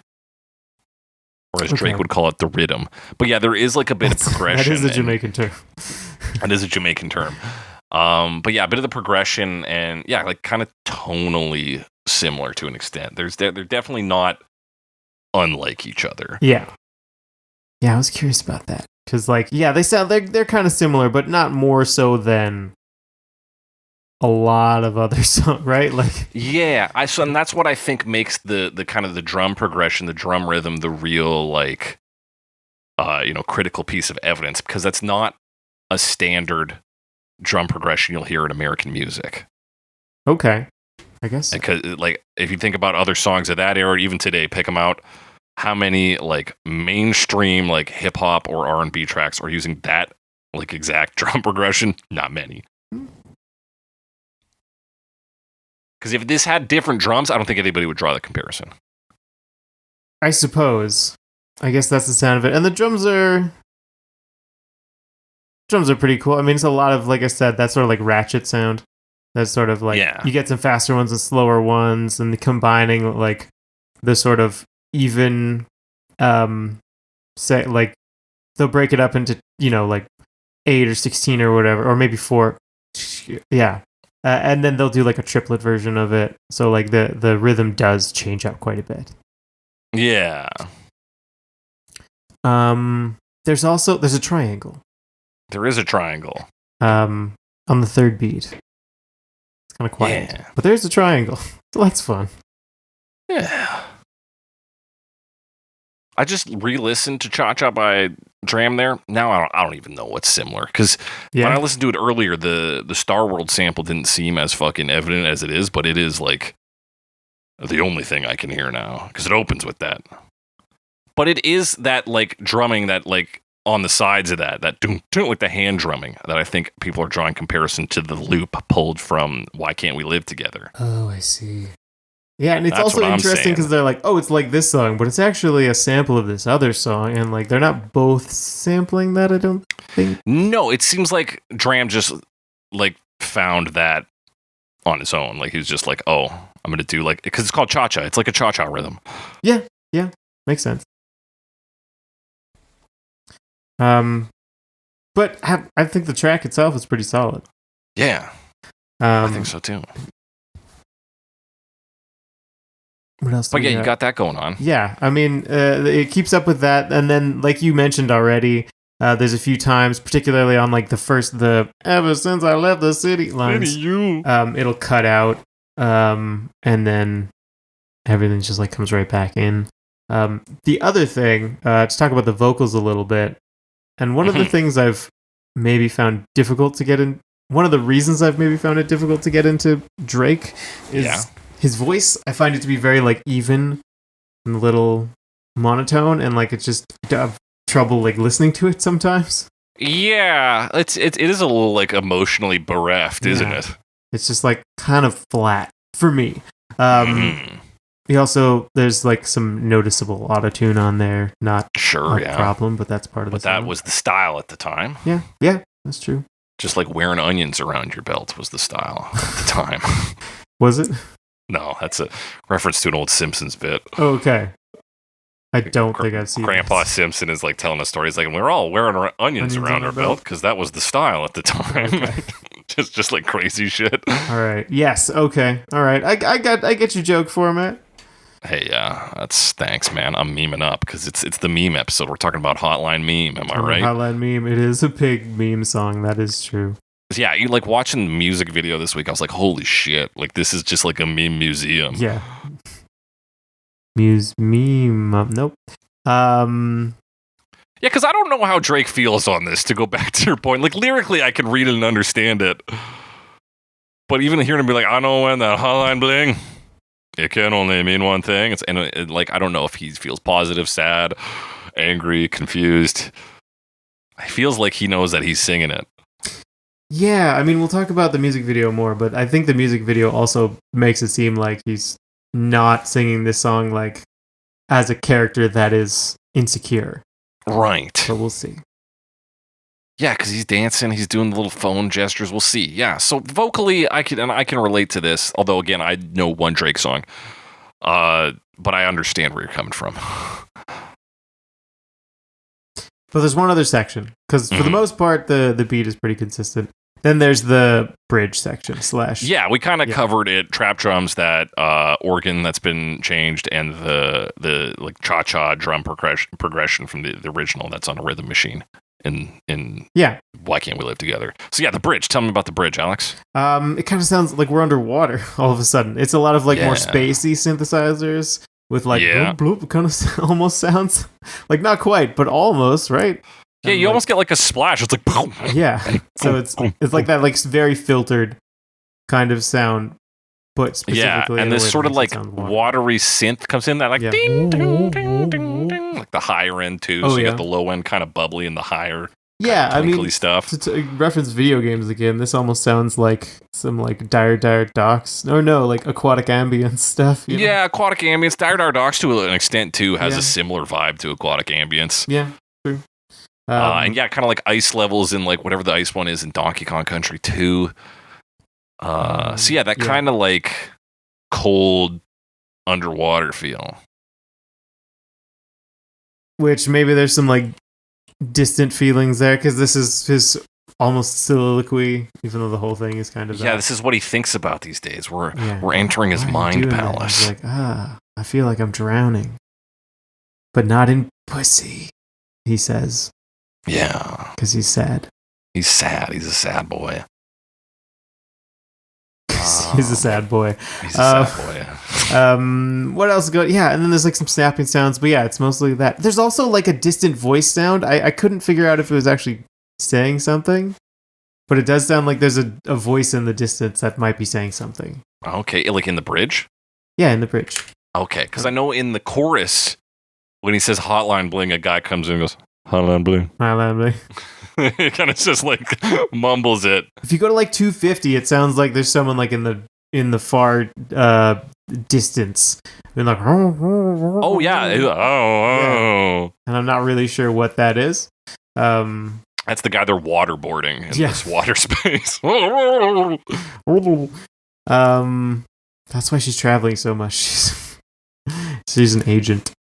Or as Drake would call it, the rhythm. But yeah, there is like a bit of progression. That is a Jamaican term. That is a Jamaican term. But yeah, a bit of the progression and yeah, like kind of tonally similar to an extent. They're definitely not unlike each other. Yeah. Yeah, I was curious about that. Because like, yeah, they're kind of similar, but not more so than a lot of other songs, right? Like, yeah, and that's what I think makes the kind of the drum progression, the drum rhythm, the real like, critical piece of evidence, because that's not a standard drum progression you'll hear in American music. Okay, I guess. Because like, if you think about other songs of that era, even today, pick them out. How many like mainstream like hip hop or R&B tracks are using that like exact drum progression? Not many. Because if this had different drums, I don't think anybody would draw the comparison. I suppose. I guess that's the sound of it. And the drums are pretty cool. I mean, it's a lot of, like I said, that sort of like ratchet sound. That's sort of like, you get some faster ones and slower ones, and combining like the sort of even, say, like they'll break it up into, like 8 or 16 or whatever, or maybe 4. Yeah. And then they'll do like a triplet version of it. So like the rhythm does change up quite a bit. Yeah. There's a triangle. There is a triangle. On the third beat. It's kind of quiet. Yeah. But there's a triangle. So that's fun. Yeah. I just re-listened to Cha Cha by Dram there. Now I don't even know what's similar. Because when I listened to it earlier, the Star World sample didn't seem as fucking evident as it is, but it is like the only thing I can hear now. Because it opens with that. But it is that like drumming that like on the sides of that doom, like the hand drumming that I think people are drawing comparison to the loop pulled from Why Can't We Live Together. Oh, I see. Yeah, and it's also interesting because they're like, oh, it's like this song, but it's actually a sample of this other song, and like they're not both sampling that, I don't think. No, it seems like Dram just like found that on his own. Like he's just like, oh, I'm gonna do like, because it's called Cha Cha. It's like a Cha Cha rhythm. Yeah, makes sense. But I think the track itself is pretty solid. Yeah, I think so too. What else? But yeah, you got that going on. Yeah, I mean, it keeps up with that, and then, like you mentioned already, there's a few times, particularly on like the "Ever since I left the city" lines, it'll cut out, and then everything just like comes right back in. The other thing, to talk about the vocals a little bit, and one of the things I've maybe found difficult to get in. One of the reasons I've maybe found it difficult to get into Drake is his voice. I find it to be very like even and a little monotone, and like it's just I have trouble like listening to it sometimes. Yeah, it is a little like emotionally bereft, isn't it? It's just like kind of flat for me. There's like some noticeable autotune on there. Not a problem, but that's part of the song. But that was the style at the time. Yeah, that's true. Just like wearing onions around your belt was the style at the time. Was it? No, that's a reference to an old Simpsons bit. Oh, okay. I don't think I've seen Grandpa Simpson is like telling a story. He's like, we're all wearing our onions around our belt because that was the style at the time. Okay. just like crazy shit. All right. Yes. Okay. All right. I get your joke format. Hey, that's thanks, man. I'm memeing up because it's the meme episode. We're talking about Hotline meme. Am I right? Hotline meme. It is a big meme song. That is true. Yeah, you like watching the music video this week. I was like, holy shit! Like this is just like a meme museum. Yeah. Meme. Nope. Yeah, because I don't know how Drake feels on this. To go back to your point, like lyrically, I can read it and understand it, but even hearing him be like, "I know when that hotline bling, it can only mean one thing." It's like I don't know if he feels positive, sad, angry, confused. It feels like he knows that he's singing it. Yeah, I mean, we'll talk about the music video more, but I think the music video also makes it seem like he's not singing this song like as a character that is insecure. Right. But we'll see. Yeah, because he's dancing, he's doing the little phone gestures. We'll see. Yeah, so vocally, I can relate to this. Although, again, I know one Drake song, but I understand where you're coming from. But there's one other section, because for the most part, the beat is pretty consistent. Then there's the bridge section / Yeah, we kind of covered it. Trap drums, that organ that's been changed, and the like cha-cha drum progression from the original that's on a rhythm machine in Why Can't We Live Together? So yeah, the bridge. Tell me about the bridge, Alex. It kind of sounds like we're underwater all of a sudden. It's a lot of like more spacey synthesizers with like bloop bloop. It kind of almost sounds like not quite, but almost, right? Yeah, you almost get like a splash. It's like boom. Yeah. So it's like that like very filtered kind of sound, but specifically and this sort of like watery synth comes in that like ding ding ding ding ding, like the higher end too. So you got the low end kind of bubbly and the higher I mean stuff. To reference video games again, this almost sounds like some like Dire Docks or no, like aquatic ambience stuff. You know? Aquatic ambience. Dire Docks to an extent too has a similar vibe to aquatic ambience. Yeah, true. And kind of like ice levels in like whatever the ice one is in Donkey Kong Country 2. That kind of like cold underwater feel. Which maybe there's some like distant feelings there because this is his almost soliloquy, even though the whole thing is kind of this is what he thinks about these days. We're entering his mind palace. He's like, I feel like I'm drowning, but not in pussy. He says. Yeah. Because he's sad. He's sad. He's a sad boy. He's a sad boy. He's a sad boy. What else go? Yeah, and then there's like some snapping sounds, but yeah, it's mostly that. There's also like a distant voice sound. I couldn't figure out if it was actually saying something, but it does sound like there's a voice in the distance that might be saying something. Okay, like in the bridge? Yeah, in the bridge. Okay, because I know in the chorus, when he says hotline bling, a guy comes in and goes, hotline bling. Hotline bling. It kind of just like mumbles it. If you go to like 250, it sounds like there's someone like in the far distance. They're like, oh yeah, and I'm not really sure what that is. That's the guy they're waterboarding in this water space. That's why she's traveling so much. She's an agent.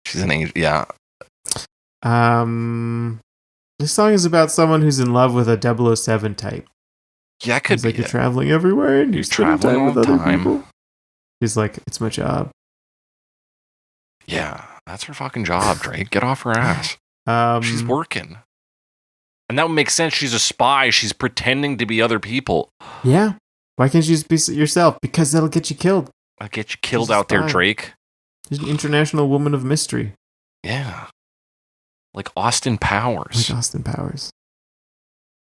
She's an agent, yeah. This song is about someone who's in love with a 007 type. Yeah, it could be. Like you're traveling everywhere and you're traveling all the time. People. He's like, it's my job. Yeah, that's her fucking job, Drake. Get off her ass. She's working. And that would make sense. She's a spy. She's pretending to be other people. Yeah. Why can't you just be yourself? Because that'll get you killed. I'll get you killed out there, Drake. She's an international woman of mystery. Yeah. Like Austin Powers.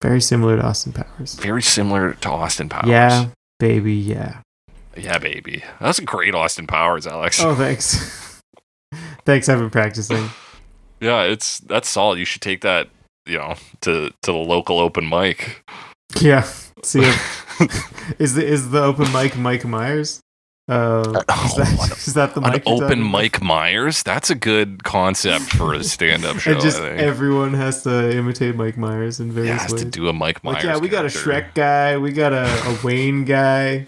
Very similar to Austin Powers. Yeah, baby, yeah. Yeah, baby. That's a great Austin Powers, Alex. Oh, thanks. Thanks, I've been practicing. Yeah, that's solid. You should take that, to the local open mic. Yeah. See if is the open mic Mike Myers? Is that the mic? An open Mike Myers? That's a good concept for a stand-up show. And just I think. Everyone has to imitate Mike Myers in various ways. Has to do a Mike Myers. We got a Shrek guy. We got a Wayne guy.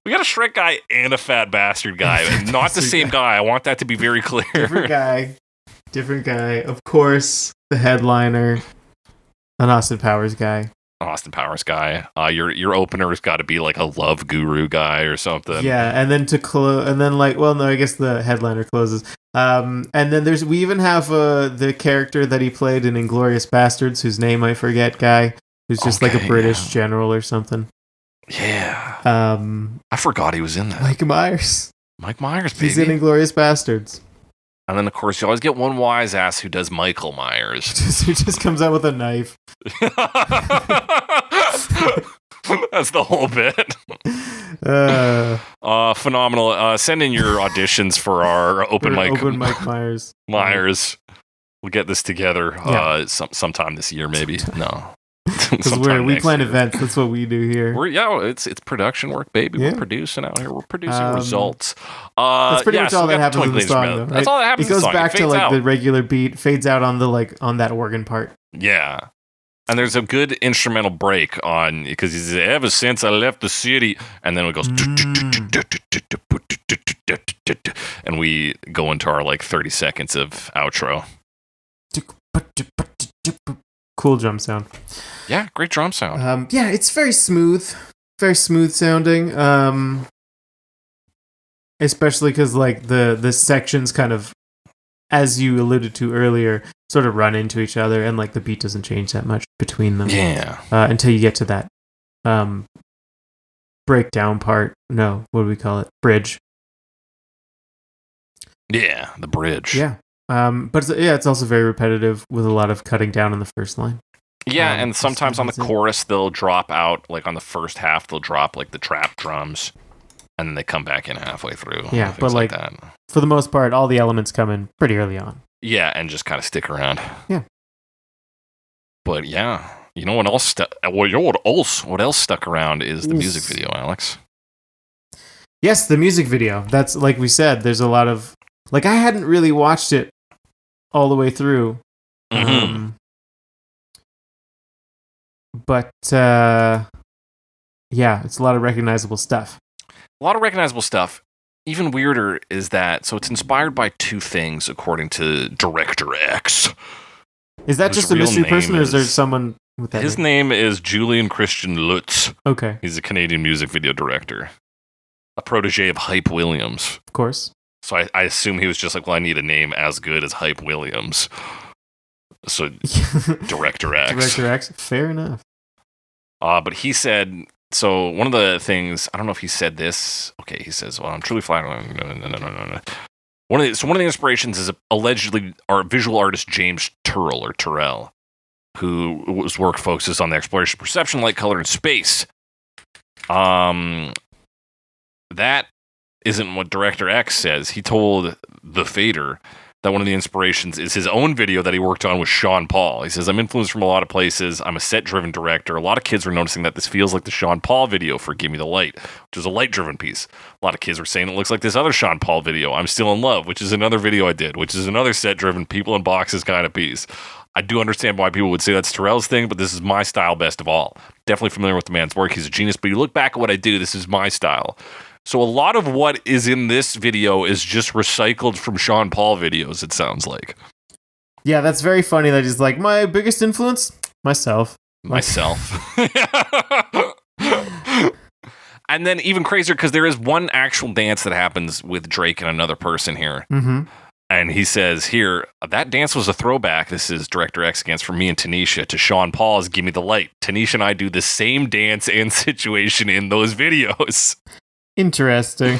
We got a Shrek guy and a fat bastard guy. And not the same guy. I want that to be very clear. Different guy. Of course, the headliner, an Austin Powers guy. Your opener's got to be like a love guru guy or something. Yeah, and then I guess the headliner closes. And then we even have the character that he played in Inglourious Bastards, whose name I forget, guy. who's just like a British general or something. Yeah. I forgot he was in that. Mike Myers. Mike Myers, baby. He's in Inglourious Bastards. And then, of course, you always get one wise ass who does Michael Myers. Who just comes out with a knife. That's the whole bit. Phenomenal. Send in your auditions for our open mic Myers. Myers. We'll get this together sometime this year, maybe. No. Because we plan events. That's what we do here. It's production work, baby. Yeah. We're producing out here. We're producing results. That's pretty much all that happens in the song, though, right? That's all that happens. It goes back to like the regular beat, fades out on on that organ part. Yeah, and there's a good instrumental break on because he says, "Ever since I left the city," and then it goes, and we go into our like 30 seconds of outro. Cool drum sound. Yeah, great drum sound. Yeah, it's very smooth sounding. Especially because like the sections kind of, as you alluded to earlier, sort of run into each other, and like the beat doesn't change that much between them. Yeah. Until you get to that breakdown part. No, what do we call it? Bridge. Yeah, the bridge. Yeah. But it's also very repetitive with a lot of cutting down on the first line. Yeah, and sometimes on the chorus they'll drop out, like on the first half they'll drop like the trap drums, and then they come back in halfway through. Yeah, but like that. For the most part, all the elements come in pretty early on. Yeah, and just kind of stick around. Yeah. But yeah, you know what else? What else stuck around is the music video, Alex. Yes, the music video. That's like we said. There's a lot of like I hadn't really watched it all the way through. Mm-hmm. But yeah, it's a lot of recognizable stuff. Even weirder is that, so it's inspired by two things, according to Director X. Is that just a mystery person, or is there someone with that His name is Julian Christian Lutz. Okay. He's a Canadian music video director. A protege of Hype Williams. Of course. So I assume he was just like, well, I need a name as good as Hype Williams. So, Director X. Director X, fair enough. But he said, so one of the things, I don't know if he said this. Okay, he says, well, I'm truly flattered. No. One of the inspirations is allegedly our visual artist James Turrell, whose work focuses on the exploration of perception, light, color, and space. That isn't what Director X says. He told The Fader that one of the inspirations is his own video that he worked on with Sean Paul. He says, I'm influenced from a lot of places. I'm a set-driven director. A lot of kids were noticing that this feels like the Sean Paul video for Give Me the Light, which is a light-driven piece. A lot of kids were saying it looks like this other Sean Paul video, I'm Still in Love, which is another video I did, which is another set-driven people in boxes kind of piece. I do understand why people would say that's Terrell's thing, but this is my style best of all. Definitely familiar with the man's work. He's a genius, but you look back at what I do, this is my style. So a lot of what is in this video is just recycled from Sean Paul videos, it sounds like. Yeah, that's very funny that he's like, my biggest influence? Myself. And then even crazier, because there is one actual dance that happens with Drake and another person here. Mm-hmm. And he says here, that dance was a throwback. This is Director X against from me and Tanisha to Sean Paul's Give Me the Light. Tanisha and I do the same dance and situation in those videos. Interesting.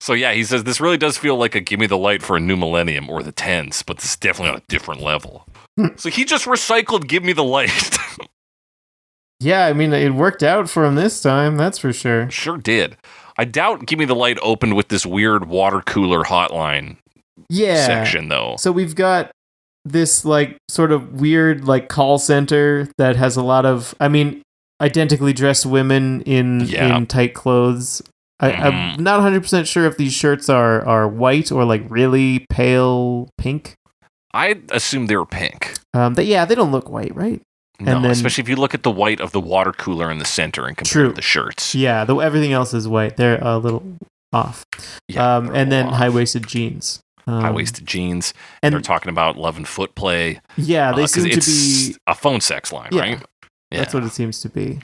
So yeah, he says this really does feel like a Give Me the Light for a new millennium or the 10s, but this is definitely on a different level. So he just recycled Give Me the Light. Yeah, I mean, it worked out for him this time, that's for sure. Sure did. I doubt Give Me the Light opened with this weird water cooler hotline section, though. So we've got this, like, sort of weird, like, call center that has a lot of, I mean, identically dressed women in tight clothes. I'm not 100% sure if these shirts are white or like really pale pink. I assume they were pink. They don't look white, right? No, and then, especially if you look at the white of the water cooler in the center and compare to the shirts. Yeah, though everything else is white. They're a little off. Yeah, and then high-waisted jeans. High-waisted jeans. And they're talking about love and foot play. Yeah, they seem to be a phone sex line, right? Yeah, that's what it seems to be.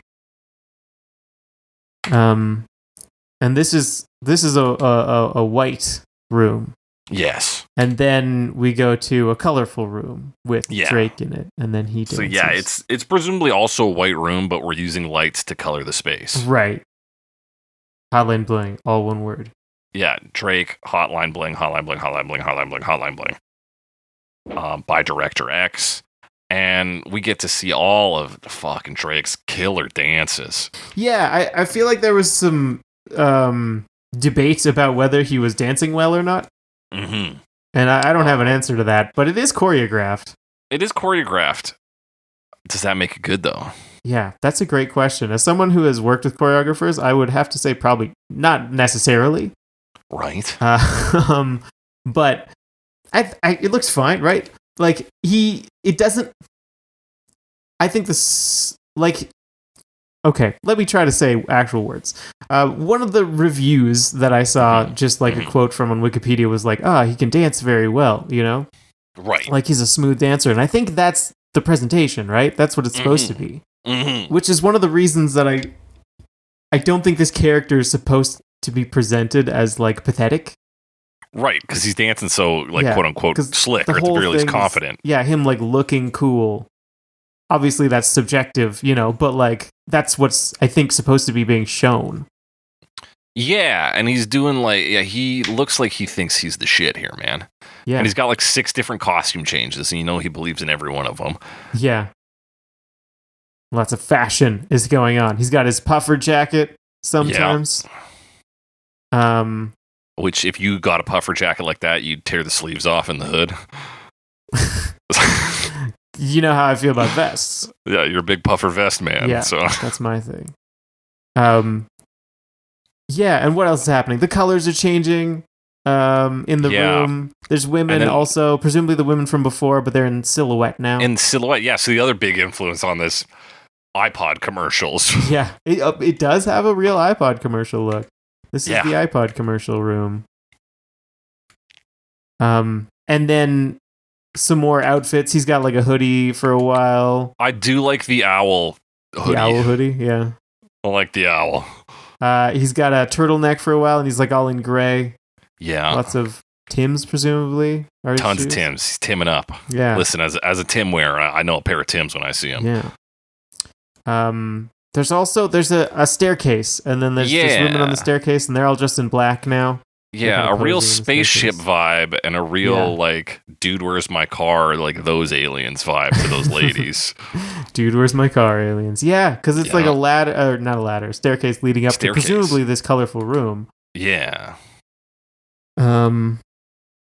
And this is a white room. Yes. And then we go to a colorful room with Drake in it, and then he dances. So yeah, it's presumably also a white room, but we're using lights to color the space. Right. Hotline Bling, all one word. Yeah, Drake, Hotline Bling, Hotline Bling, Hotline Bling, Hotline Bling, Hotline Bling. By Director X. And we get to see all of the fucking Drake's killer dances. Yeah, I feel like there was some debates about whether he was dancing well or not. Mm-hmm. And I don't have an answer to that, but it is choreographed. It is choreographed. Does that make it good, though? Yeah, that's a great question. As someone who has worked with choreographers, I would have to say probably not necessarily. Right. But it looks fine, right? Like, it doesn't... I think this... Like... Okay, let me try to say actual words. One of the reviews that I saw, just like a quote from on Wikipedia, was like, he can dance very well, you know? Right. Like, he's a smooth dancer. And I think that's the presentation, right? That's what it's supposed to be. Mm-hmm. Which is one of the reasons that I don't think this character is supposed to be presented as, like, pathetic. Right, because he's dancing so, like, quote-unquote slick, or at the very least confident. Him, like, looking cool. Obviously, that's subjective, you know, but, like, that's what's, I think, supposed to be being shown. Yeah, and he's doing, like, he looks like he thinks he's the shit here, man. Yeah. And he's got, like, 6 different costume changes, and you know he believes in every one of them. Yeah. Lots of fashion is going on. He's got his puffer jacket sometimes. Yeah. Which, if you got a puffer jacket like that, you'd tear the sleeves off in the hood. You know how I feel about vests. Yeah, you're a big puffer vest man. Yeah, so that's my thing. Yeah, and what else is happening? The colors are changing in the room. There's women also, presumably the women from before, but they're in silhouette now. In silhouette, yeah. So the other big influence on this, iPod commercials. Yeah, it does have a real iPod commercial look. This is the iPod commercial room. And then some more outfits. He's got like a hoodie for a while. I do like the owl hoodie. The owl hoodie, yeah. I like the owl. He's got a turtleneck for a while, and he's like all in gray. Yeah. Lots of Tims, presumably. Tons of Tims. He's timming up. Yeah. Listen, as a Tim wearer, I know a pair of Tims when I see them. Yeah. There's a staircase, and then there's just women on the staircase, and they're all dressed in black now. Yeah, a real spaceship vibe and a real, like, dude, where's my car, like those aliens vibe for those ladies. Dude, where's my car, aliens? Yeah, because it's like a ladder, or not a ladder, a staircase leading up to presumably this colorful room. Yeah.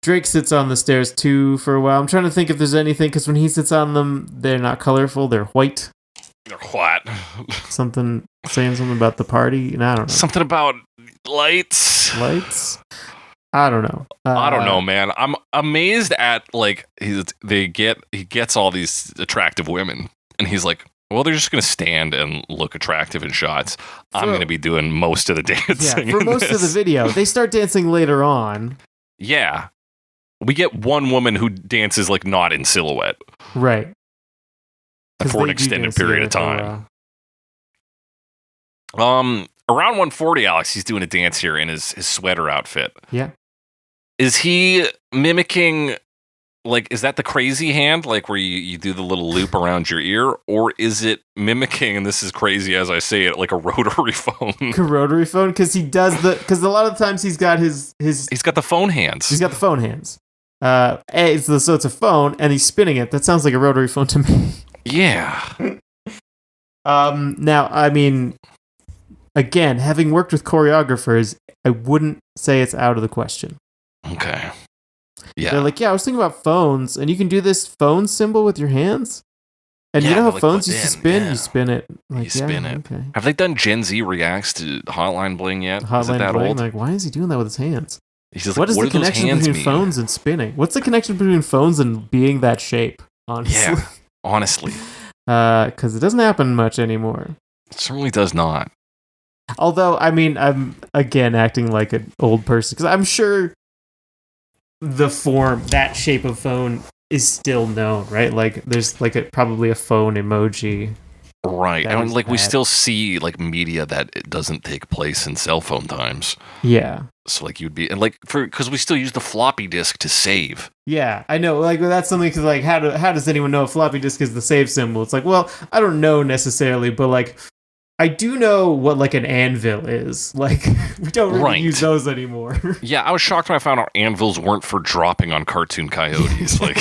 Drake sits on the stairs too for a while. I'm trying to think if there's anything, because when he sits on them, they're not colorful, they're white. They're what? Saying something about the party? I don't know. Something about lights? I don't know. I don't know, man. I'm amazed at, like, he gets all these attractive women, and he's like, well, they're just going to stand and look attractive in shots. I'm going to be doing most of the dancing. Yeah, for most of the video. They start dancing later on. Yeah. We get one woman who dances, like, not in silhouette. Right. For an extended period of time. Around 140, Alex, he's doing a dance here in his sweater outfit. Yeah. Is he mimicking, like, is that the crazy hand, like where you do the little loop around your ear? Or is it mimicking, and this is crazy as I say it, like a rotary phone? A rotary phone? Because he does because a lot of the times he's got his... He's got the phone hands. He's got the phone hands. So it's a phone, and he's spinning it. That sounds like a rotary phone to me. Yeah. Now, I mean, again, having worked with choreographers, I wouldn't say it's out of the question. Okay. Yeah. They're like, I was thinking about phones, and you can do this phone symbol with your hands. And you know how, like, phones used to spin? Yeah. You spin it. Like, you spin it. Okay. Have they done Gen Z reacts to Hotline Bling yet? Is it that Bling? old? Like, why is he doing that with his hands? He's just what is the connection between phones and spinning? What's the connection between phones and being that shape, honestly? Yeah, honestly. Because it doesn't happen much anymore. It certainly does not. Although, I mean, I'm, again, acting like an old person, because I'm sure that shape of phone is still known, right? Like, there's like probably a phone emoji. Right. That I mean, is like, we bad. still see, like, media that it doesn't take place in cell phone times. Yeah. So, like, you'd be, and, like, because we still use the floppy disk to save. Yeah, I know. Like, that's something, because, like, how does anyone know a floppy disk is the save symbol? It's like, well, I don't know necessarily, but, like, I do know what, like, an anvil is. Like, we don't really use those anymore. Yeah, I was shocked when I found out anvils weren't for dropping on cartoon coyotes. Like,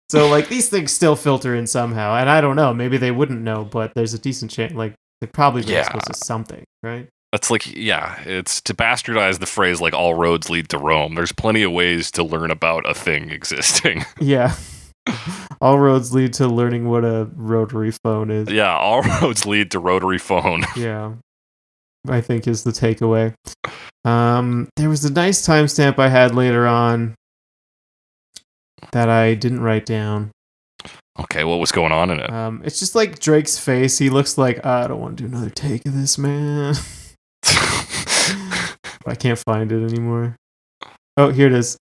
so, like, these things still filter in somehow, and I don't know. Maybe they wouldn't know, but there's a decent chance. Like, they probably were supposed to something, right? That's like, yeah, it's to bastardize the phrase, like, all roads lead to Rome. There's plenty of ways to learn about a thing existing. Yeah. All roads lead to learning what a rotary phone is. Yeah, all roads lead to rotary phone. Yeah. I think is the takeaway. There was a nice timestamp I had later on that I didn't write down. Okay, what was going on in it? It's just like Drake's face. He looks like, I don't want to do another take of this, man. I can't find it anymore. Oh, here it is.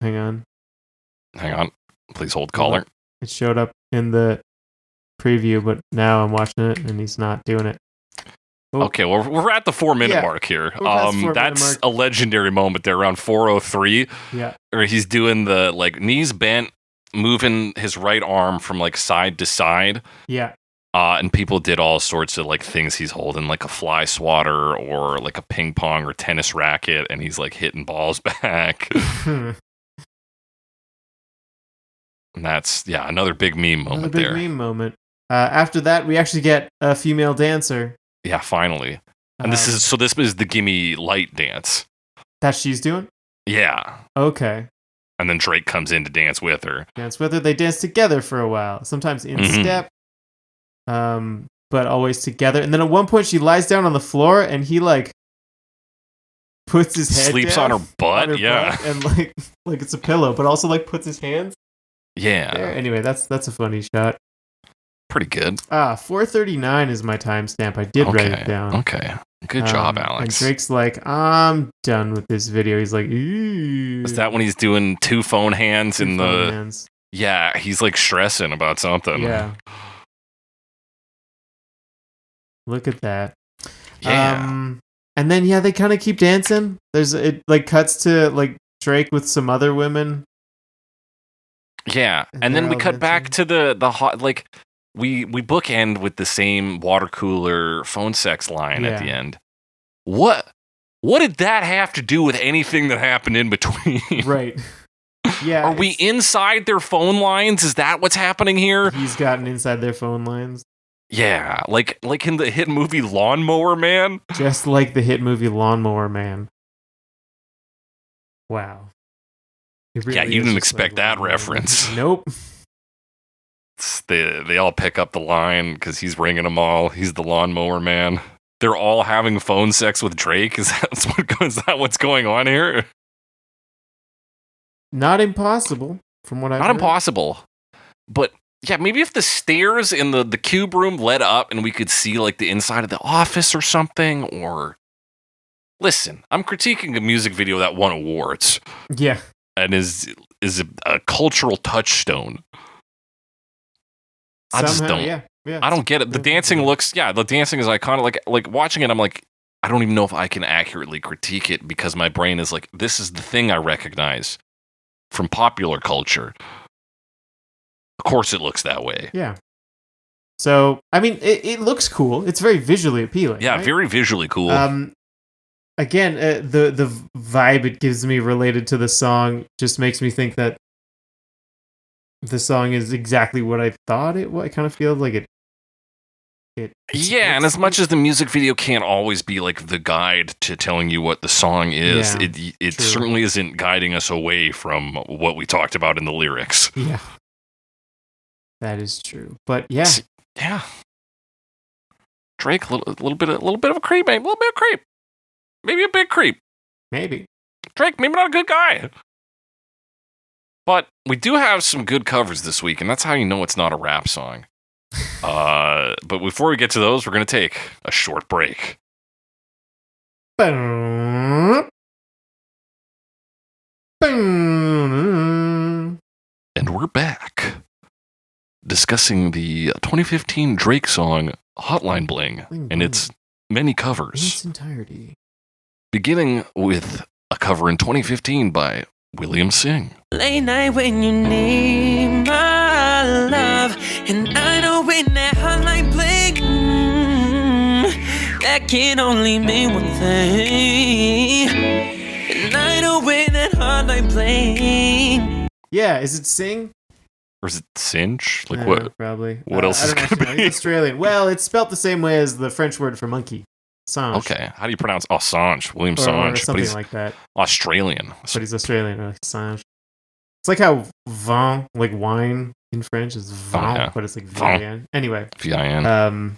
Hang on. Please hold caller. It showed up in the preview, but now I'm watching it and he's not doing it. Oh. Okay, well, we're at the 4-minute mark here. That's a legendary moment there around 4:03. Yeah. Where he's doing the, like, knees bent, moving his right arm from, like, side to side. Yeah. And people did all sorts of, like, things he's holding, like a fly swatter or like a ping pong or tennis racket, and he's, like, hitting balls back. And that's, another big meme moment there. Another big meme moment. After that, we actually get a female dancer. Yeah, finally. And this is the Gimme Light dance. That she's doing? Yeah. Okay. And then Drake comes in to dance with her. They dance together for a while. Sometimes in step. But always together. And then at one point she lies down on the floor and he, like, puts his head sleeps down on her butt, butt, and like it's a pillow, but also, like, puts his hands there. Anyway, that's a funny shot. Pretty good. 4:39 is my timestamp. I did write it down. Okay. Good job, Alex. And Drake's like, I'm done with this video. He's like, ooh. Is that when he's doing two phone hands in the hands. Yeah, he's, like, stressing about something. Yeah. Look at that. Yeah. And then they kind of keep dancing. It like cuts to, like, Drake with some other women. Yeah. And then we cut back to the hot, like, we bookend with the same water cooler phone sex line at the end. What did that have to do with anything that happened in between? Right. Yeah. Are we inside their phone lines? Is that what's happening here? He's gotten inside their phone lines. Yeah, like in the hit movie Lawnmower Man. Just like the hit movie Lawnmower Man. Wow. Really, yeah, you didn't expect that reference. Nope. They all pick up the line because he's ringing them all. He's the Lawnmower Man. They're all having phone sex with Drake. Is that what's going on here? Not impossible, from what I've heard. Not impossible, but yeah, maybe if the stairs in the cube room led up and we could see, like, the inside of the office or something, or... Listen, I'm critiquing a music video that won awards. Yeah. And is a cultural touchstone. I just don't. Yeah, I don't get it. The dancing is iconic. Like watching it, I'm like, I don't even know if I can accurately critique it because my brain is like, this is the thing I recognize from popular culture. Of course it looks that way. Yeah. So, I mean, it looks cool. It's very visually appealing. Yeah, right? very visually cool. Again, the vibe it gives me related to the song just makes me think that the song is exactly what I thought it was. It kind of feels like it. Yeah, and as much as the music video can't always be, like, the guide to telling you what the song is, it certainly isn't guiding us away from what we talked about in the lyrics. Yeah. That is true. But yeah. Yeah. Drake, a little bit of a creep, maybe. A little bit of creep. Maybe a big creep. Maybe. Drake, maybe not a good guy. But we do have some good covers this week, and that's how you know it's not a rap song. But before we get to those, we're going to take a short break. Boom. And we're we're back discussing the 2015 Drake song Hotline Bling and its many covers. In its entirety. Beginning with a cover in 2015 by William Singe. Late night when you need my love, and I know when that hotline bling, that can only mean one thing. And I know when that hotline bling. Yeah, is it Sing? Or is it Singe? Like what? Probably. What else is going to be? It's Australian. Well, it's spelled the same way as the French word for monkey. Sange. Okay, how do you pronounce? Oh, Sange. William Or Sange. something like that. Australian. But he's Australian, like Sange. It's like how vin, like wine in French, is vin, but it's like vin. Anyway. Vin.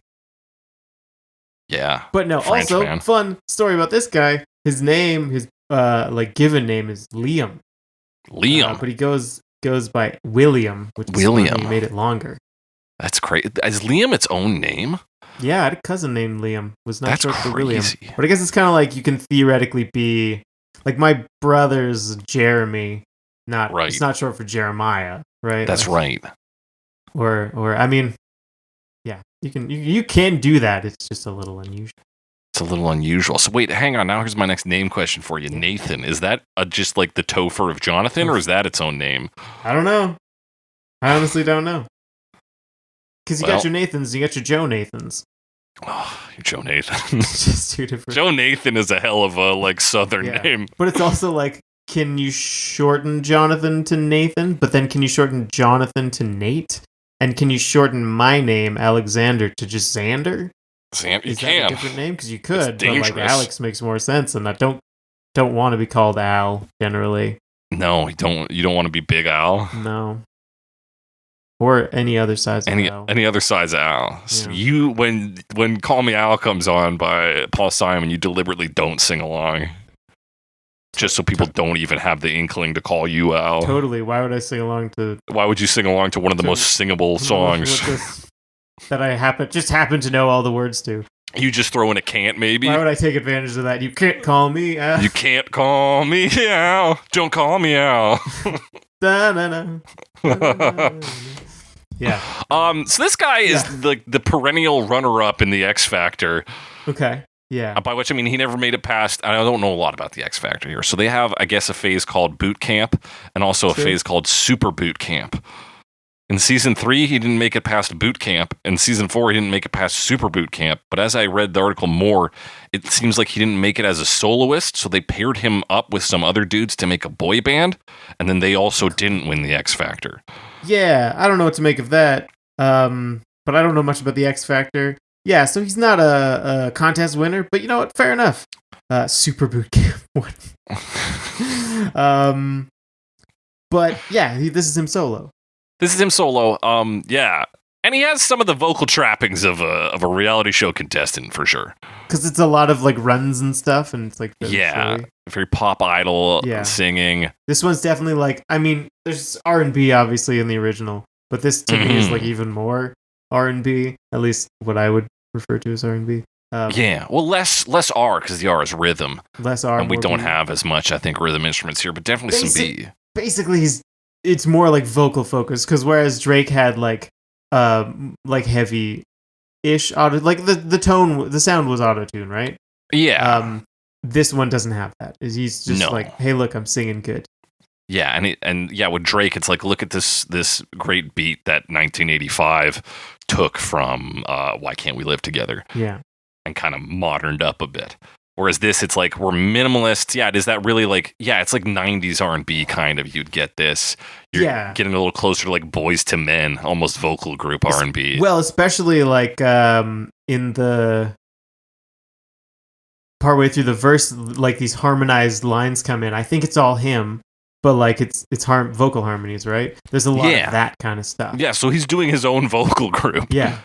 Yeah. But no, French also, man. fun story about this guy. His name, his like given name is Liam. Liam. But he goes by William, which is William. He made it longer. That's crazy. Is Liam its own name? Yeah, I had a cousin named Liam. Was not That's short for William. crazy. But I guess it's kind of like you can theoretically be like my brother's Jeremy. Not right. It's not short for Jeremiah, right? That's right. Or I mean, yeah, you can do that. It's just a little unusual. It's a little unusual. So wait, hang on. Now here's my next name question for you. Nathan. Is that just like the Topher of Jonathan, or is that its own name? I don't know. I honestly don't know. Because you got your Nathans, you got your Joe Nathans. Oh, you're Joe Nathan. Just two different. Joe Nathan is a hell of a like Southern name. But it's also like, can you shorten Jonathan to Nathan? But then can you shorten Jonathan to Nate? And can you shorten my name, Alexander, to just Xander? You That can. a different name? Because you could, but like dangerous. Alex makes more sense, and I don't want to be called Al generally. No, you don't want to be Big Al. No. Or any other size of Al. Any other size of Al. So Yeah. you when Call Me Al comes on by Paul Simon, you deliberately don't sing along. Just so people don't even have the inkling to call you Al. Totally. Why would I sing along to Why would you sing along to one of the most singable songs? that I happen to know all the words to? You just throw in a can't maybe? Why would I take advantage of that? You can't call me Al. You can't call me Al. Don't call me Al. Da-na-na. Da-na-na. Yeah. So this guy is the perennial runner-up in the X Factor. Okay. Yeah. By which I mean he never made it past. I don't know a lot about the X Factor here. So they have, I guess, a phase called Boot Camp and also a phase called Super Boot Camp. In season 3, he didn't make it past Boot Camp. In season 4, he didn't make it past Super Boot Camp. But as I read the article more, it seems like he didn't make it as a soloist. So they paired him up with some other dudes to make a boy band. And then they also didn't win the X Factor. Yeah, I don't know what to make of that. But I don't know much about the X Factor. Yeah, so he's not a contest winner, but you know what? Fair enough. Super Boot Camp won. But yeah, this is him solo. This is him solo. Yeah, and he has some of the vocal trappings of a reality show contestant for sure. Because it's a lot of like runs and stuff, and it's like silly. Very pop idol singing. This one's definitely like, I mean, there's R&B obviously in the original, but this to me is like even more R&B. At least what I would refer to as R&B. Well, less R because the R is rhythm. Less R, and we don't B. have as much, I think, rhythm instruments here, but definitely some B. Basically, it's more like vocal focus because whereas Drake had like heavy-ish auto, like the sound was auto-tune, right? Yeah. This one doesn't have that. He's just like, hey, look, I'm singing good. Yeah, and with Drake, it's like, look at this great beat that 1985 took from Why Can't We Live Together? Yeah. And kind of moderned up a bit. Whereas this, it's like, we're minimalist. Yeah, is that really like, it's like 90s R&B kind of, you'd get this. You're getting a little closer to like Boys to Men, almost vocal group R&B. Well, especially like in the partway through the verse, like these harmonized lines come in. I think it's all him, but like it's vocal harmonies, right? There's a lot of that kind of stuff. Yeah, so he's doing his own vocal group. Yeah.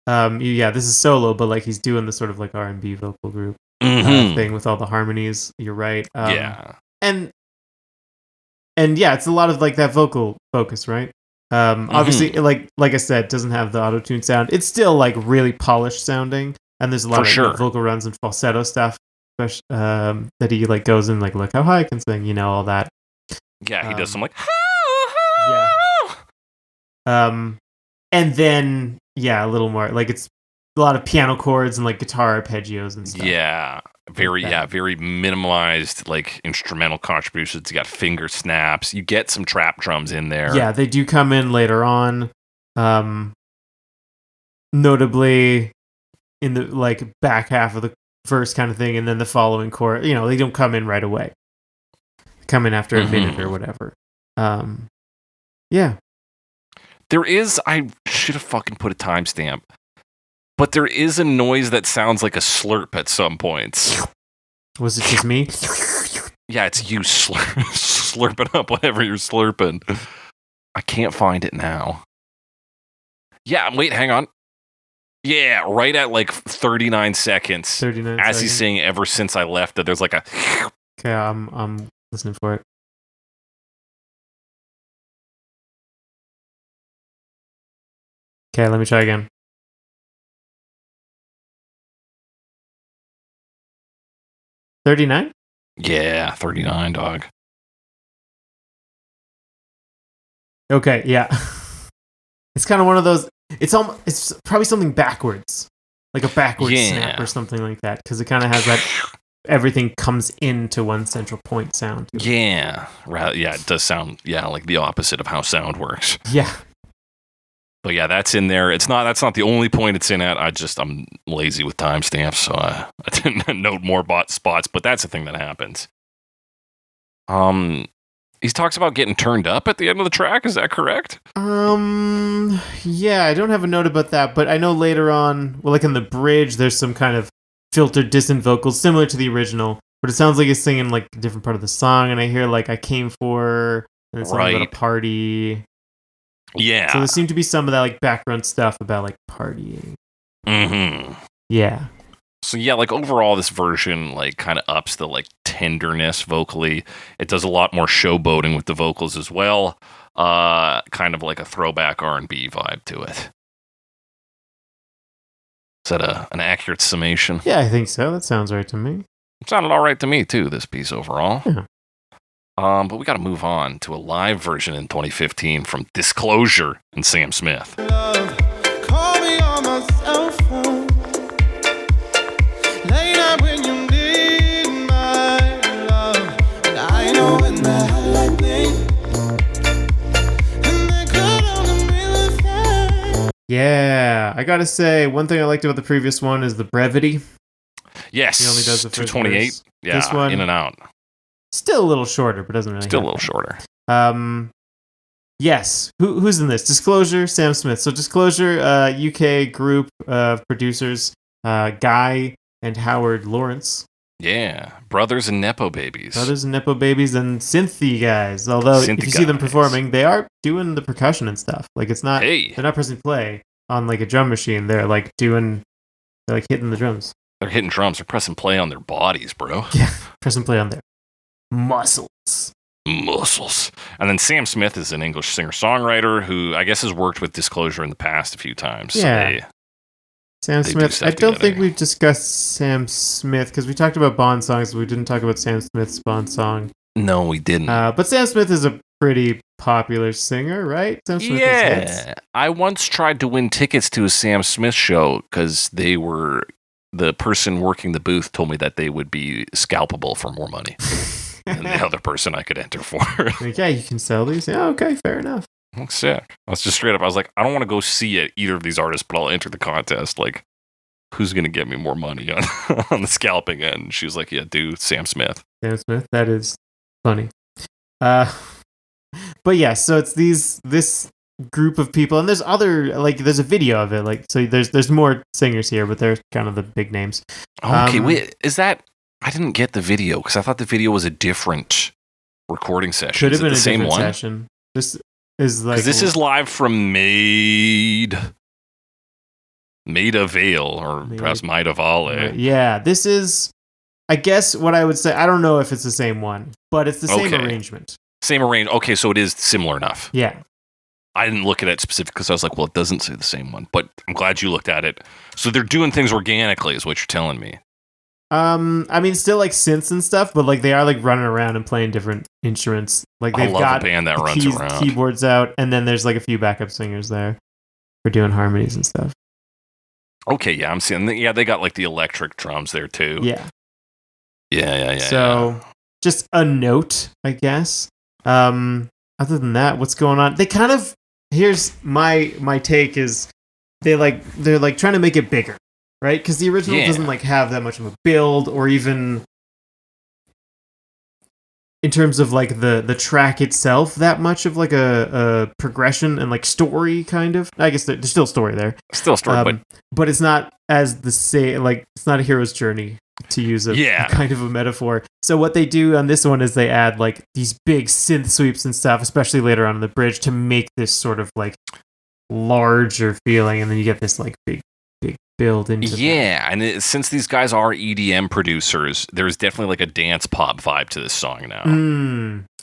This is solo, but like he's doing the sort of like R&B vocal group thing with all the harmonies. You're right. And it's a lot of like that vocal focus, right? Obviously, like I said, doesn't have the auto-tune sound. It's still like really polished sounding, and there's a lot of like, vocal runs and falsetto stuff, that he like goes in like, look how high I can sing, all that. Yeah, he does some like, And then a little more like it's a lot of piano chords and like guitar arpeggios and stuff. Yeah. Very minimalized like instrumental contributions. You got finger snaps. You get some trap drums in there. Yeah, they do come in later on. Notably in the like back half of the verse kind of thing, and then the following chorus. You know, they don't come in right away. They come in after a minute or whatever. Yeah. There is, I should have fucking put a timestamp, but there is a noise that sounds like a slurp at some points. Was it just me? Yeah, it's you slurping up whatever you're slurping. I can't find it now. Yeah, wait, hang on. Yeah, right at like 39 seconds. 39 as seconds. He's saying ever since I left that there's like a... Okay, I'm listening for it. Okay, let me try again. 39? Yeah, 39, dog. Okay, yeah. It's kind of one of those. It's probably something backwards, like a backwards snap or something like that, because it kind of has that everything comes into one central point sound. Yeah, yeah, it does sound like the opposite of how sound works. Yeah. But yeah, that's in there. That's not the only point it's in at. I'm lazy with timestamps, so I didn't note more spots. But that's the thing that happens. He talks about getting turned up at the end of the track. Is that correct? Yeah, I don't have a note about that, but I know later on, well, like in the bridge, there's some kind of filtered distant vocals similar to the original, but it sounds like he's singing like a different part of the song, and I hear like I came for, and it's something about a party. Yeah. So there seemed to be some of that like background stuff about like partying. Mm-hmm. Yeah. So yeah, like overall, this version like kind of ups the like tenderness vocally. It does a lot more showboating with the vocals as well. Kind of like a throwback R&B vibe to it. Is that an accurate summation? Yeah, I think so. That sounds right to me. It sounded all right to me too. This piece overall. Yeah. But we got to move on to a live version in 2015 from Disclosure and Sam Smith. Love, call me on my cell phone. Late night when you need my love. And I know when the hotline bling. And they could only be with that. Yeah, I gotta say, one thing I liked about the previous one is the brevity. Yes, He only does the first 228. verse. Yeah, This one, in and out. Still a little shorter, but doesn't really Still a help. little shorter. Yes. Who's in this? Disclosure, Sam Smith. So Disclosure, UK group of producers, Guy and Howard Lawrence. Yeah, brothers and nepo babies. Brothers and nepo babies and synthy guys. Although if you see them performing, they are doing the percussion and stuff. Like it's not they're not pressing play on like a drum machine. They're like hitting the drums. They're hitting drums. They're pressing play on their bodies, bro. Yeah, pressing play on their muscles. And then Sam Smith is an English singer-songwriter who I guess has worked with Disclosure in the past a few times. Yeah. Sam Smith. I don't think we've discussed Sam Smith because we talked about Bond songs, but we didn't talk about Sam Smith's Bond song. No, we didn't. But Sam Smith is a pretty popular singer, right? Sam Smith has hits. I once tried to win tickets to a Sam Smith show because the person working the booth told me that they would be scalpable for more money than the other person I could enter for. Like, yeah, you can sell these. Yeah, okay, fair enough. That's sick. I was just straight up. I was like, I don't want to go see either of these artists, but I'll enter the contest. Like, who's going to get me more money on the scalping end? She was like, yeah, dude, Sam Smith. Sam Smith, that is funny. But yeah, so it's this group of people, and there's other, like, there's a video of it. Like, so there's more singers here, but they're kind of the big names. Okay, wait, is that... I didn't get the video because I thought the video was a different recording session. Could have been the a same different one? session. This is like... This is live from Maida Vale, or perhaps Maida Vale. Yeah, this is, I guess what I would say, I don't know if it's the same one, but it's the same arrangement. Same arrangement. Okay, so it is similar enough. Yeah. I didn't look at it specifically because I was like, well, it doesn't say the same one, but I'm glad you looked at it. So they're doing things organically is what you're telling me. I mean, still like synths and stuff, but like they are like running around and playing different instruments. Like I they've love got a band that the runs around. keyboards out, and then there's like a few backup singers there for doing harmonies and stuff. Okay, yeah, I'm seeing. Yeah, they got like the electric drums there too. Yeah. Yeah. So just a note, I guess. Other than that, what's going on? They kind of here's my take is they're like trying to make it bigger, right? Because the original doesn't like have that much of a build, or even in terms of like the track itself, that much of like a progression and like story kind of. I guess there's still story there, but it's not as the same. Like it's not a hero's journey, to use a kind of a metaphor. So what they do on this one is they add like these big synth sweeps and stuff, especially later on in the bridge, to make this sort of like larger feeling, and then you get this like big build into and since these guys are EDM producers, there's definitely like a dance pop vibe to this song now.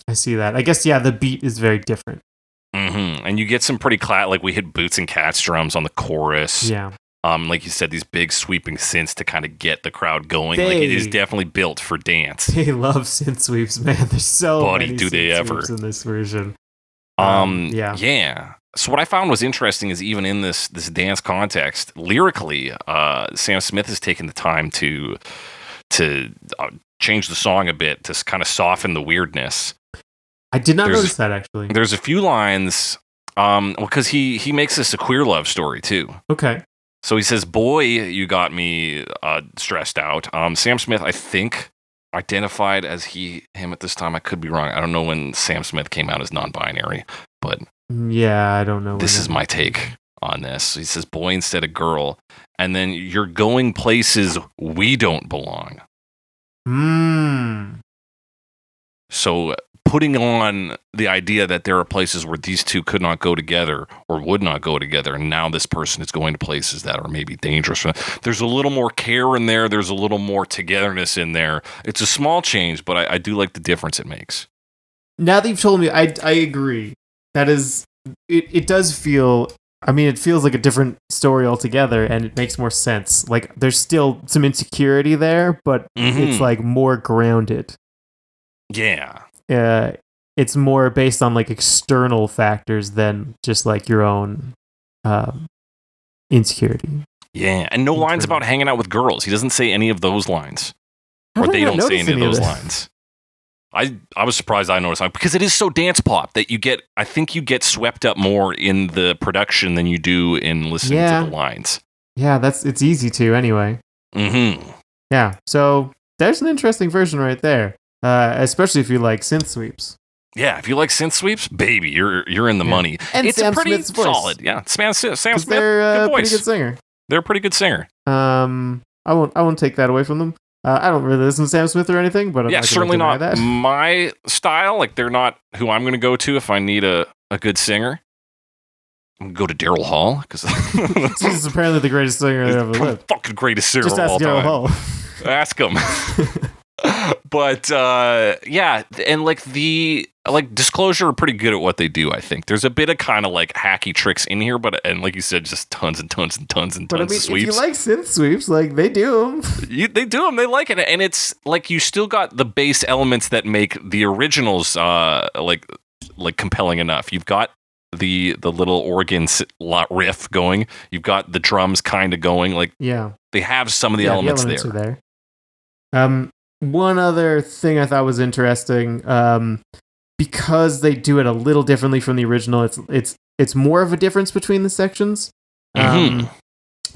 I see that. I guess the beat is very different. And you get some pretty like we hit Boots and Cats drums on the chorus. Yeah. Like you said, these big sweeping synths to kind of get the crowd going. Like it is definitely built for dance. They love synth sweeps, man. There's so many do they synth ever sweeps in this version. Yeah. So what I found was interesting is even in this dance context, lyrically, Sam Smith has taken the time to change the song a bit to kind of soften the weirdness. I did not notice that, actually. There's a few lines, because he makes this a queer love story too. Okay. So he says, "Boy, you got me stressed out." Sam Smith, I think, identified as him at this time. I could be wrong. I don't know when Sam Smith came out as non-binary, but yeah, I don't know. This is my take on this. He says, "Boy instead of girl," and then you're going places we don't belong. So putting on the idea that there are places where these two could not go together or would not go together, and now this person is going to places that are maybe dangerous. There's a little more care in there. There's a little more togetherness in there. It's a small change, but I do like the difference it makes. Now that you've told me, I agree. That is, it does feel, I mean, it feels like a different story altogether, and it makes more sense. Like, there's still some insecurity there, but it's like more grounded. Yeah. It's more based on like external factors than just like your own insecurity. Yeah, and no lines about hanging out with girls. He doesn't say any of those lines, or they don't say any of those lines. I was surprised I noticed that, because it is so dance pop that I think you get swept up more in the production than you do in listening to the lines. Yeah, it's easy to anyway. Yeah, so there's an interesting version right there. Especially if you like synth sweeps. Yeah, if you like synth sweeps, baby, you're in the money. And it's Sam a pretty Smith's voice. solid. Yeah, Sam Smith, they're good voice. Pretty good singer. They're a pretty good singer. I won't take that away from them. I don't really listen to Sam Smith or anything, but I'm certainly not my style. Like, they're not who I'm going to go to if I need a good singer. I'm going to go to Daryl Hall, because he's apparently the greatest singer that ever lived. Fucking greatest singer of all time. Daryl Hall. Ask him. But and like Disclosure are pretty good at what they do. I think there's a bit of kind of like hacky tricks in here, and like you said, just tons and tons and tons and tons of sweeps. If you like synth sweeps, like they do them. They do them. They like it, and it's like you still got the bass elements that make the originals like compelling enough. You've got the little organ riff going. You've got the drums kind of going. Like they have some of the elements are there. One other thing I thought was interesting, because they do it a little differently from the original. It's more of a difference between the sections, even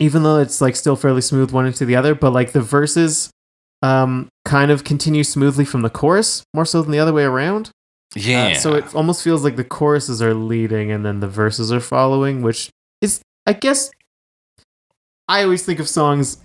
though it's like still fairly smooth one into the other. But like the verses, kind of continue smoothly from the chorus more so than the other way around. Yeah. So it almost feels like the choruses are leading and then the verses are following, which is, I guess, I always think of songs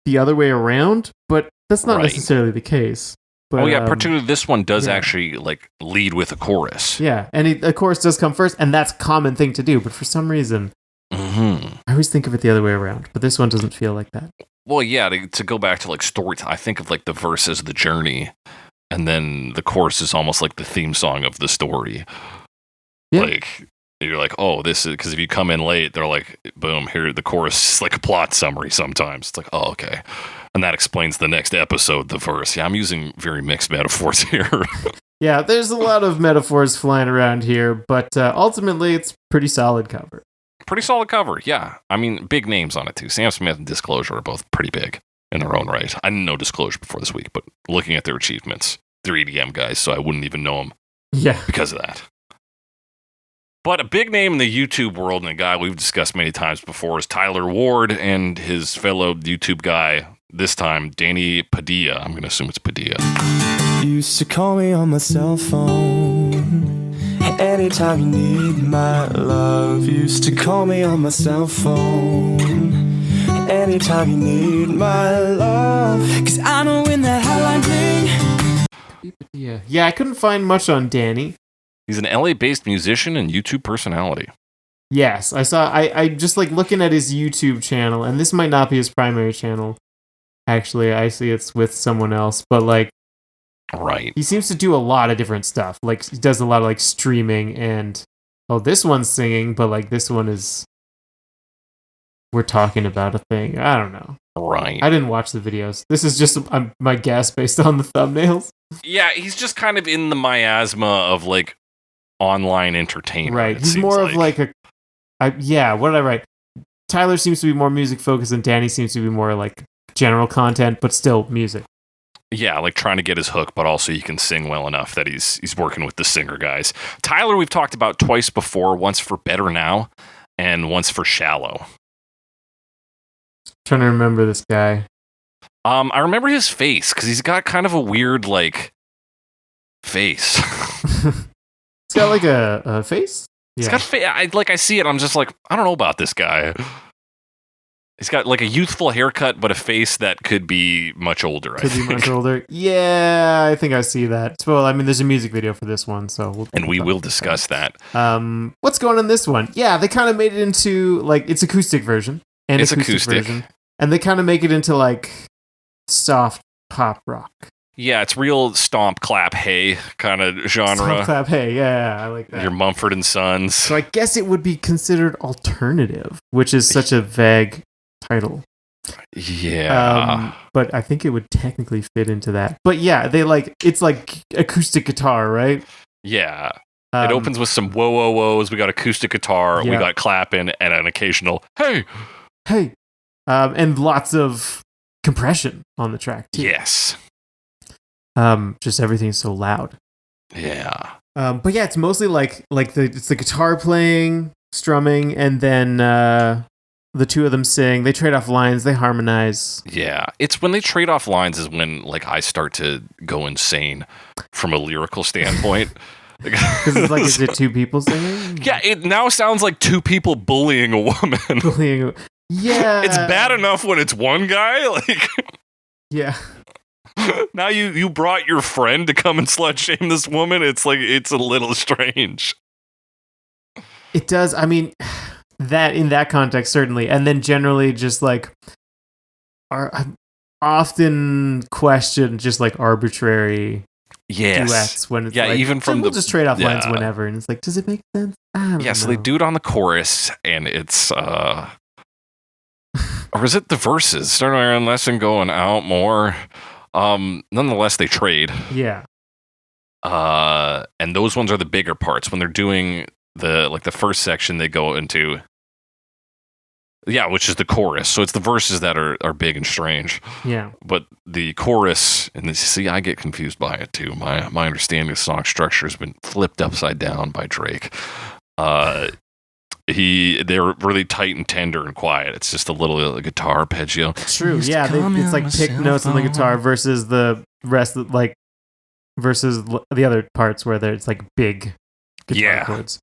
the other way around, but that's not necessarily the case. But, particularly this one does actually like lead with a chorus. Yeah, and the chorus does come first, and that's a common thing to do. But for some reason, I always think of it the other way around. But this one doesn't feel like that. Well, yeah, to go back to like story, I think of like the verse as the journey, and then the chorus is almost like the theme song of the story. Yeah. Like You're like, oh, this is because if you come in late, they're like, boom, here the chorus is like a plot summary sometimes. It's like, oh, okay. And that explains the next episode, the verse. Yeah, I'm using very mixed metaphors here. Yeah, there's a lot of metaphors flying around here, but ultimately it's pretty solid cover. Pretty solid cover, yeah. I mean, big names on it too. Sam Smith and Disclosure are both pretty big in their own right. I didn't know Disclosure before this week, but looking at their achievements, they're EDM guys, so I wouldn't even know them because of that. But a big name in the YouTube world, and a guy we've discussed many times before, is Tyler Ward and his fellow YouTube guy, this time, Danny Padilla. I'm going to assume it's Padilla. You used to call me on my cell phone anytime you need my love. You used to call me on my cell phone anytime you need my love. 'Cause I know when that hotline ring. Yeah, I couldn't find much on Danny. He's an LA-based musician and YouTube personality. Yes, I just like looking at his YouTube channel, and this might not be his primary channel. Actually, I see it's with someone else, but like, right. He seems to do a lot of different stuff. Like, he does a lot of like streaming, and this one's singing, but like this one is, we're talking about a thing. I don't know. Right. I didn't watch the videos. This is just my guess based on the thumbnails. Yeah, he's just kind of in the miasma of like online entertainment. Right. He's more of like what did I write? Tyler seems to be more music focused, and Danny seems to be more like general content, but still music. Yeah, like trying to get his hook, but also he can sing well enough that he's working with the singer guys. Tyler, we've talked about twice before, once for Better Now and once for Shallow. Trying to remember this guy. I remember his face because he's got kind of a weird like face. It's got like a face. He's got I see it. I'm just like, I don't know about this guy. He's got like a youthful haircut, but a face that could be much older. Could be much older. Yeah, I think I see that. Well, I mean, there's a music video for this one, so we will discuss that. What's going on in this one? Yeah, they kind of made it into like it's acoustic version and it's acoustic version, and they kind of make it into like soft pop rock. Yeah, it's real stomp, clap, hey kind of genre. Stomp, clap, hey, yeah, I like that. Your Mumford and Sons. So I guess it would be considered alternative, which is such a vague title. Yeah. But I think it would technically fit into that. But yeah, it's like acoustic guitar, right? Yeah. It opens with some whoa, whoa, whoas. We got acoustic guitar. Yeah. We got clapping and an occasional hey. Hey. And lots of compression on the track, too. Yes. Just everything's so loud. Yeah. But yeah, it's mostly it's the guitar playing, strumming, and then the two of them sing. They trade off lines. They harmonize. Yeah, it's when they trade off lines is when like I start to go insane from a lyrical standpoint. Because it's like, is it two people singing? Yeah, it now sounds like two people bullying a woman. Yeah, it's bad enough when it's one guy. Like, yeah. Now you brought your friend to come and slut shame this woman. It's like it's a little strange. It does. I mean, that in that context certainly, and then generally just like are often questioned just like arbitrary duets when it's like, even from we'll just trade off lines whenever, and it's like, does it make sense? I don't know. So they do it on the chorus, and it's or is it the verses? Starting around less and going out more. Nonetheless, they trade. Yeah. And those ones are the bigger parts. When they're doing the first section, they go into which is the chorus. So it's the verses that are big and strange. Yeah. But the chorus, and I get confused by it too. My understanding of song structure has been flipped upside down by Drake. They're really tight and tender and quiet. It's just a little guitar arpeggio. True. Yeah, it's like picked notes on the guitar versus the rest of versus the other parts where it's like big guitar chords.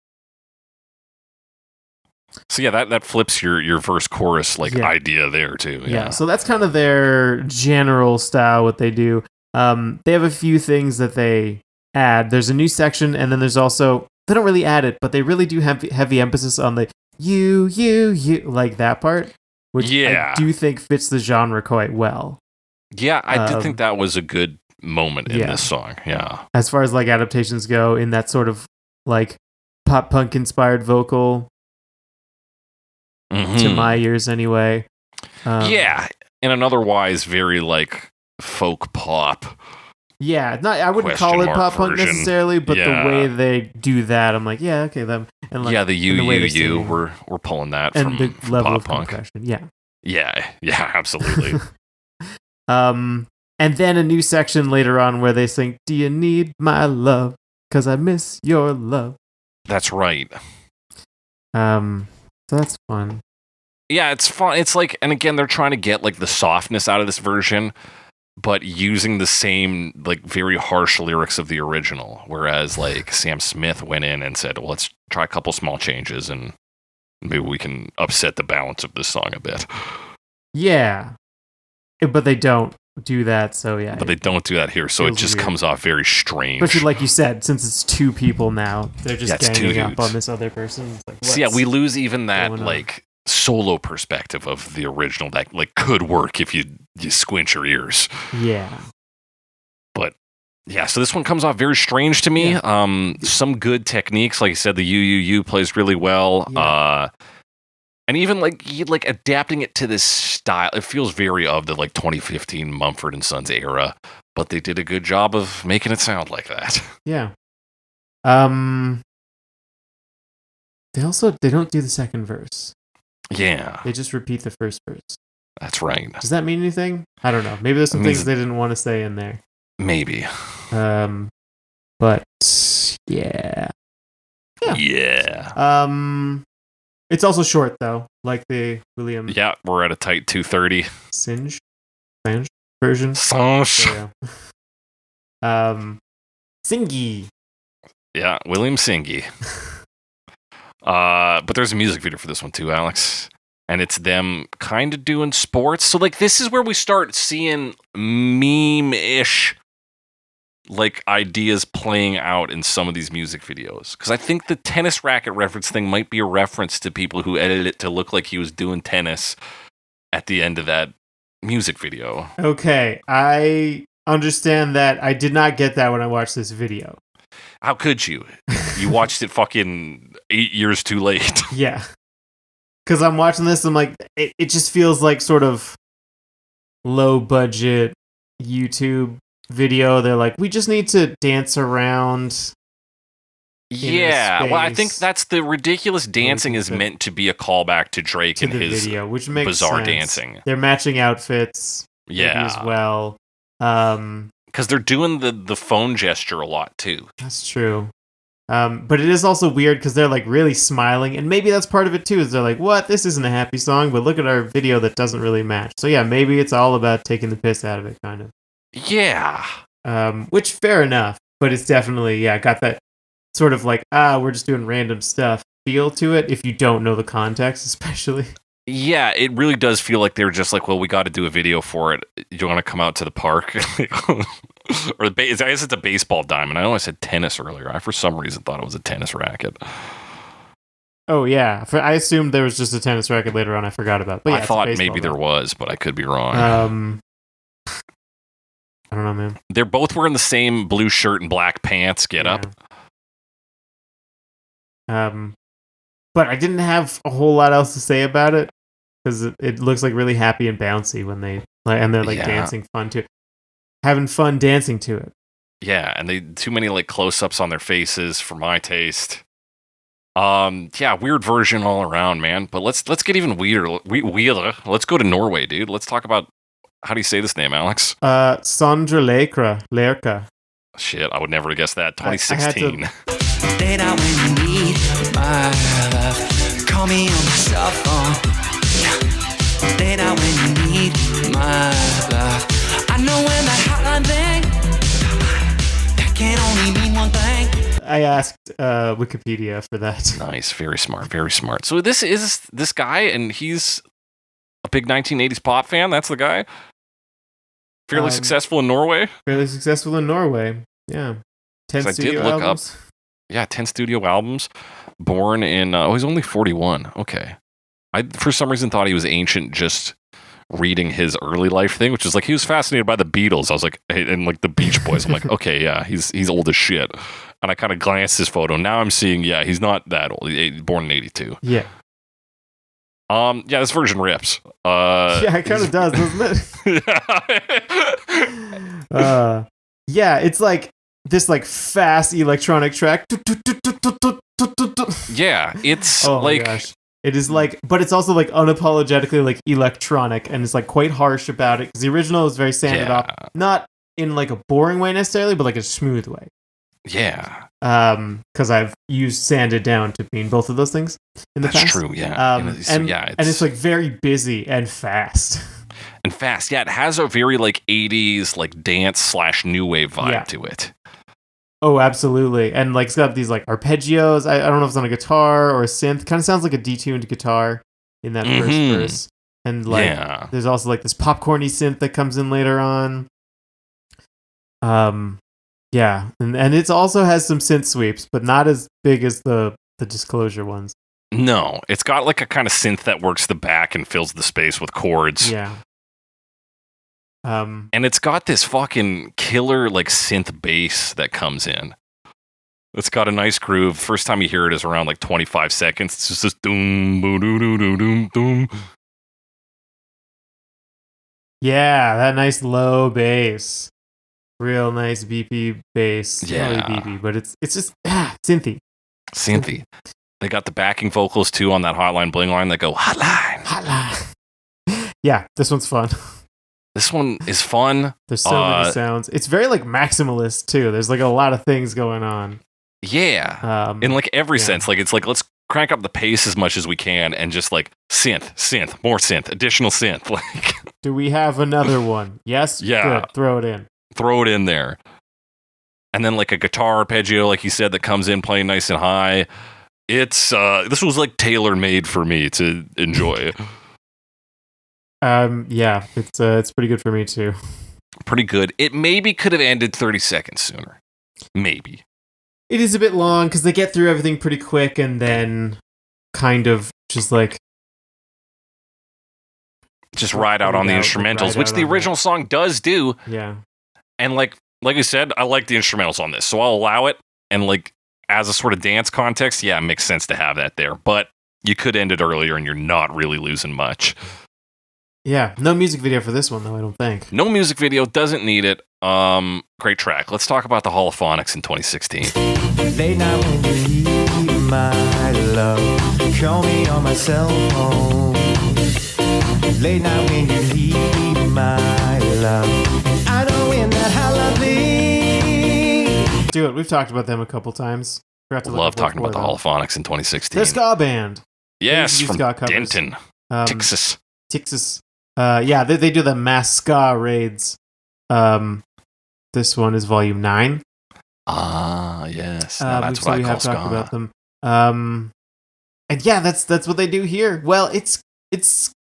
So yeah, that flips your verse chorus idea there too. Yeah. So that's kind of their general style. What they do. They have a few things that they add. There's a new section, and then there's also. They don't really add it, but they really do have heavy emphasis on the you, like that part, which I do think fits the genre quite well. Yeah, I did think that was a good moment in this song, yeah. As far as like adaptations go, in that sort of like pop punk inspired vocal to my ears anyway. Yeah, in an otherwise very like folk pop. Yeah, I wouldn't call it pop punk version. necessarily, but the way they do that, I'm like, yeah, okay, them. And like, the we're pulling that and from the level pop of punk. compression. Yeah, absolutely. And then a new section later on where they sing, "Do you need my love? 'Cause I miss your love." That's right. So that's fun. Yeah, it's fun. It's like, and again, they're trying to get like the softness out of this version, but using the same like very harsh lyrics of the original. Whereas like Sam Smith went in and said, well, let's try a couple small changes and maybe we can upset the balance of this song a bit. Yeah. But they don't do that, so yeah. But they don't do that here, so it just comes off very strange. Especially like you said, since it's two people now, they're just ganging up on this other person. It's like, so yeah, we lose even that like solo perspective of the original that like could work if you squint your ears. Yeah. But yeah, so this one comes off very strange to me. Yeah. Some good techniques, like you said, the U plays really well. Yeah. And even like adapting it to this style, it feels very of the like 2015 Mumford & Sons era, but they did a good job of making it sound like that. Yeah. They don't do the second verse. Yeah. They just repeat the first verse. That's right. Does that mean anything? I don't know. Maybe there's some things they didn't want to say in there. Maybe. But yeah. Yeah. It's also short though, like the William. Yeah, we're at a tight 2:30. Singe version. Singe. Singe. Yeah, William Singe. But there's a music video for this one too, Alex. And it's them kind of doing sports. So like this is where we start seeing meme-ish like ideas playing out in some of these music videos. Because I think the tennis racket reference thing might be a reference to people who edited it to look like he was doing tennis at the end of that music video. Okay, I understand that. I did not get that when I watched this video. How could you? You watched it fucking 8 years too late. Yeah. Because I'm watching this, I'm like, it just feels like sort of low budget YouTube video. They're like, we just need to dance around. Yeah, well, I think that's the ridiculous dancing is meant to be a callback to Drake and his video, which makes bizarre sense. Dancing. They're matching outfits, yeah, as well. Because they're doing the phone gesture a lot too. That's true. But it is also weird because they're like really smiling, and maybe that's part of it too. Is they're like, "What? This isn't a happy song," but look at our video that doesn't really match. So yeah, maybe it's all about taking the piss out of it, kind of. Yeah. Which fair enough, but it's definitely got that sort of like we're just doing random stuff feel to it if you don't know the context, especially. Yeah, it really does feel like they're just like, well, we got to do a video for it. Do you want to come out to the park? Or I guess it's a baseball diamond. I know I said tennis earlier. I, for some reason, thought it was a tennis racket. Oh, yeah. I assumed there was just a tennis racket later on. I forgot about it. But yeah, I thought maybe there was, but I could be wrong. I don't know, man. They're both wearing the same blue shirt and black pants. Get up. But I didn't have a whole lot else to say about it because it looks like really happy and bouncy when they and they're like dancing fun too, having fun dancing to it. Yeah, and they too many like close-ups on their faces for my taste. Weird version all around, man. But let's get even weirder. Let's go to Norway, dude. Let's talk about how do you say this name, Alex? Sondre Lerche. Shit, I would never have guessed that. 2016. Late out when you need my love. Call me on my cell phone. Yeah. Late out when you need my love. I know when that hotline thing, that can only mean one thing. I asked Wikipedia for that. Nice, very smart, very smart. So this is this guy, and he's a big 1980s pop fan. That's the guy. Fairly successful in Norway. Yeah. 10 studio albums. Yeah, 10 studio albums. Born in, he's only 41. Okay. I, for some reason, thought he was ancient just reading his early life thing, which is like, he was fascinated by the Beatles. I was like, and like the Beach Boys. I'm like, okay, yeah, he's old as shit. And I kind of glanced his photo. Now I'm seeing, he's not that old. He's born in 82. Yeah. This version rips. Yeah, it kind of does, doesn't it? Yeah, it's like this like fast electronic track. Yeah, it's Oh like... my gosh. It is like, but it's also like unapologetically like electronic, and it's like quite harsh about it, because the original is very sanded up. Not in like a boring way necessarily, but like a smooth way. Yeah. Because I've used sanded down to mean both of those things in the past. That's true, yeah. And it's like very busy and fast. And fast, yeah. It has a very like 80s like dance / new wave vibe to it. Oh, absolutely. And like it's got these like arpeggios. I don't know if it's on a guitar or a synth. Kind of sounds like a detuned guitar in that first verse. And like there's also like this popcorny synth that comes in later on. Yeah, and it also has some synth sweeps, but not as big as the Disclosure ones. No, it's got like a kind of synth that works the back and fills the space with chords. Yeah. And it's got this fucking killer like synth bass that comes in. It's got a nice groove. First time you hear it is around like 25 seconds. It's just this doom, boo, doo, doo, doo, doom, doom. Yeah, that nice low bass. Real nice beepy bass. Yeah. Not really beepy, but it's just synthy. Synthy. They got the backing vocals too on that Hotline Bling line that go Hotline. Hotline. Yeah, this one's fun. This one is fun. There's so many sounds. It's very like maximalist too. There's like a lot of things going on. Yeah. In like every sense. Like it's like let's crank up the pace as much as we can and just like synth, more synth, additional synth. Like, do we have another one? Yes? Yeah. Good. Throw it in. Throw it in there. And then like a guitar arpeggio, like you said, that comes in playing nice and high. It's this was like tailor-made for me to enjoy. Yeah, it's pretty good for me too. Pretty good. It maybe could have ended 30 seconds sooner. Maybe. It is a bit long because they get through everything pretty quick and then kind of just like ride out on the instrumentals, which the original song does do. Yeah. And like I said, I like the instrumentals on this, so I'll allow it. And like as a sort of dance context, yeah, it makes sense to have that there. But you could end it earlier and you're not really losing much. Yeah, no music video for this one though, I don't think. No music video, doesn't need it. Great track. Let's talk about the Holophonics in 2016. Late night when you need my love, call me on my cell phone. Late night when you need my love, I know in that holiday. Do it. We've talked about them a couple times. Love talking about the Holophonics in 2016. They're a ska band. Yes, from Denton, Texas. Texas. Yeah, they do the mass ska raids. This one is volume 9. Yes. That's what I call ska. Talked about them. And yeah, that's what they do here. Well, it's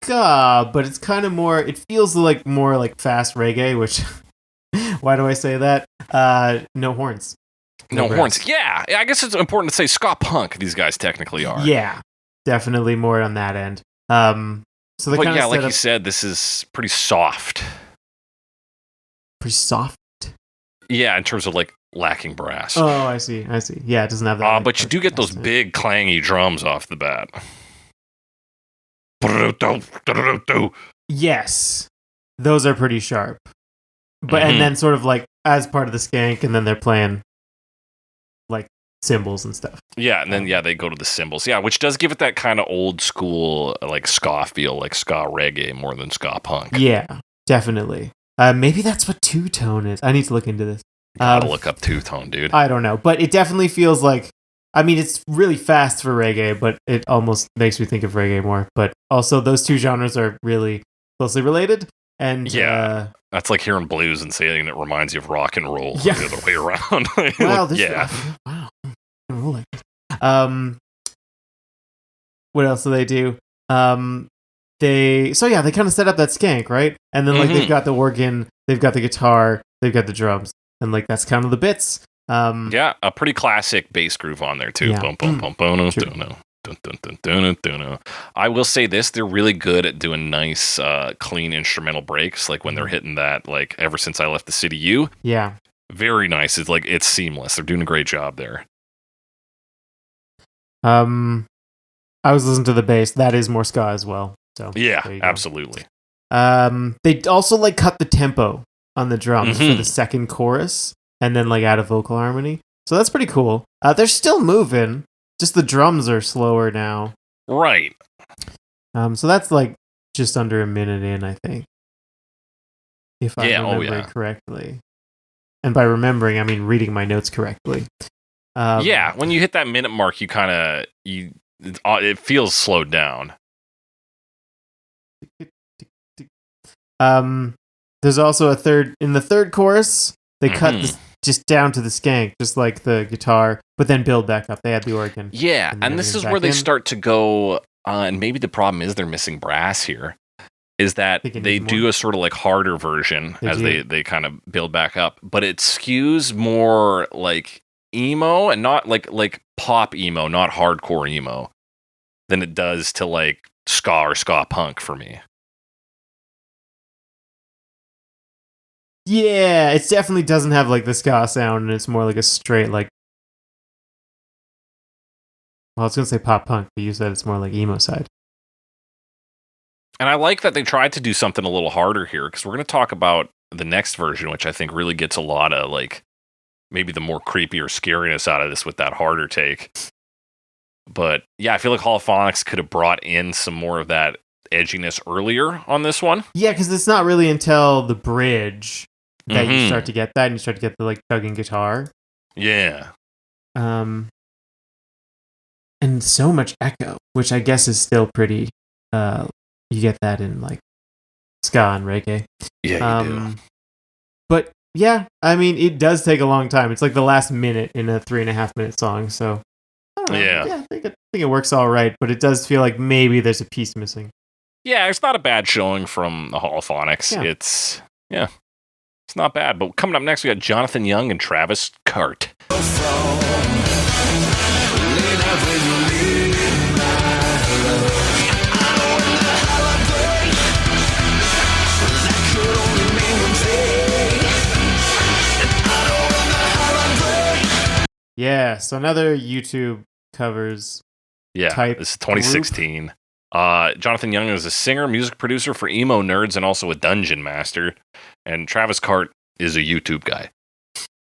ska, but it's kind of more. It feels like more like fast reggae. Which, why do I say that? No horns. No horns. Yeah, I guess it's important to say ska punk. These guys technically are. Yeah, definitely more on that end. So they but yeah, like you said, this is pretty soft. Pretty soft? Yeah, in terms of like lacking brass. Oh, I see. Yeah, it doesn't have that. But you do get those big clangy drums off the bat. Yes. Those are pretty sharp. But and then sort of like as part of the skank, and then they're playing like cymbals and stuff. Yeah, and then they go to the cymbals. Yeah, which does give it that kind of old school like ska feel, like ska reggae more than ska punk. Yeah, definitely. Maybe that's what two-tone is. I need to look into this. Gotta look up two-tone, dude. I don't know, but it definitely feels like. I mean, it's really fast for reggae, but it almost makes me think of reggae more. But also, those two genres are really closely related. And yeah, that's like hearing blues and saying it reminds you of rock and roll. Yeah. The other way around. Wow, wow. What else do they do? They kind of set up that skank, right? And then like they've got the organ, they've got the guitar, they've got the drums, and like that's kind of the bits. Yeah, a pretty classic bass groove on there too. Yeah. Boom, boom, boom, boom, dun, dun, dun, dun, dun, dun. I will say this: they're really good at doing nice, clean instrumental breaks. Like when they're hitting that, like "Ever Since I Left the City, You." Yeah. Very nice. It's seamless. They're doing a great job there. I was listening to the bass. That is more ska as well. So yeah, absolutely. They also like cut the tempo on the drums for the second chorus, and then like add a vocal harmony. So that's pretty cool. They're still moving. Just the drums are slower now. Right. So that's like just under a minute in, I think. If I remember correctly. And by remembering, I mean reading my notes correctly. When you hit that minute mark, you kind of it feels slowed down. There's also in the third chorus, they cut this just down to the skank, just like the guitar, but then build back up. They add the organ. Yeah, and this is where they start to go, and maybe the problem is they're missing brass here. Is that they do a sort of like harder version they kind of build back up, but it skews more like emo and not like pop emo, not hardcore emo, than it does to like ska or ska punk for me. Yeah, it definitely doesn't have like the ska sound, and it's more like a straight like. Well, I was gonna say pop punk, but you said it's more like emo side. And I like that they tried to do something a little harder here, because we're going to talk about the next version, which I think really gets a lot of, like, maybe the more creepy or scariness out of this with that harder take. But, yeah, I feel like Holophonics could have brought in some more of that edginess earlier on this one. Yeah, because it's not really until the bridge that you start to get that, and you start to get the, like, chugging guitar. Yeah. And so much echo, which I guess is still pretty... you get that in like ska and reggae. Yeah, you do. But yeah, I mean, it does take a long time. It's like the last minute in a 3.5 minute song. So I don't know. Yeah, I think it works all right, but it does feel like maybe there's a piece missing. Yeah, it's not a bad showing from the Holophonics. Yeah. It's not bad. But coming up next, we got Jonathan Young and Travis Carte. Yeah, so another YouTube covers. Yeah, this is 2016. Jonathan Young is a singer, music producer for emo nerds, and also a dungeon master. And Travis Carte is a YouTube guy.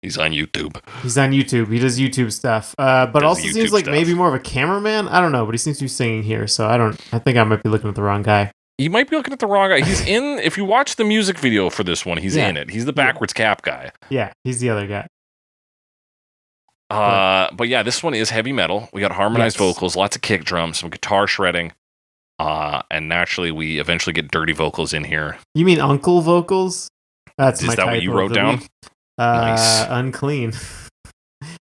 He's on YouTube. He does YouTube stuff. But also YouTube seems like maybe more of a cameraman. I don't know, but he seems to be singing here, so I think I might be looking at the wrong guy. You might be looking at the wrong guy. He's in, if you watch the music video for this one, he's in it. He's the backwards cap guy. Yeah, he's the other guy. But yeah, this one is heavy metal. We got harmonized vocals, lots of kick drums, some guitar shredding, and naturally we eventually get dirty vocals in here. You mean uncle vocals? Is that what you wrote down? Nice. Unclean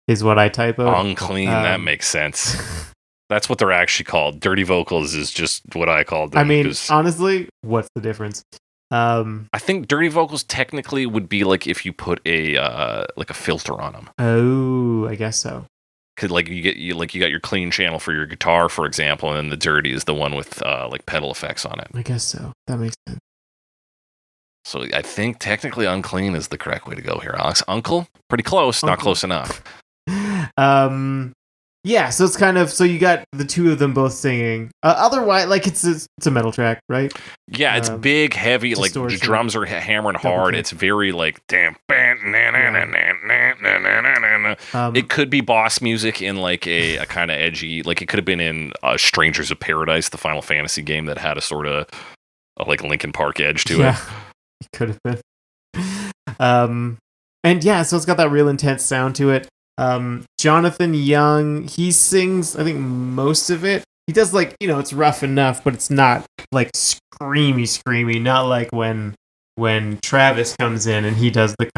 is what I typoed. Unclean, that makes sense. That's what they're actually called. Dirty vocals is just what I called them. I mean, honestly, what's the difference? I think dirty vocals technically would be like if you put a filter on them. Oh, I guess so. Cause like you got your clean channel for your guitar, for example, and then the dirty is the one with like pedal effects on it. I guess so. That makes sense. So I think technically unclean is the correct way to go here, Alex. Uncle, pretty close, not close enough. Yeah, so it's kind of, so you got the two of them both singing. Otherwise, like it's a metal track, right? Yeah, it's big, heavy, distortion. Like the drums are hammering hard. It's very like damn. It could be boss music in like a kind of edgy, like it could have been in Strangers of Paradise, the Final Fantasy game that had a sort of like Linkin Park edge to it. It could have been. And yeah, so it's got that real intense sound to it. Jonathan Young, he sings, I think, most of it. He does like, it's rough enough, but it's not like screamy, not like when Travis comes in and he does the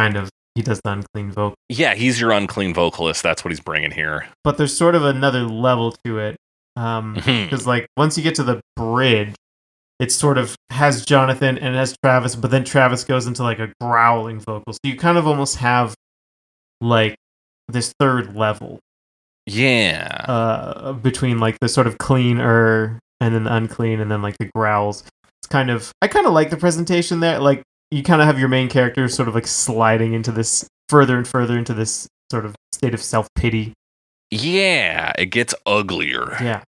unclean vocal. Yeah, he's your unclean vocalist. That's what he's bringing here. But there's sort of another level to it. Because like once you get to the bridge, it sort of has Jonathan and it has Travis, but then Travis goes into like a growling vocal. So you kind of almost have like this third level. Yeah. Between like the sort of cleaner and then the unclean and then like the growls. It's kind of, I kind of like the presentation there. Like you kind of have your main character sort of like sliding into this further and further into this sort of state of self-pity. Yeah, it gets uglier. Yeah.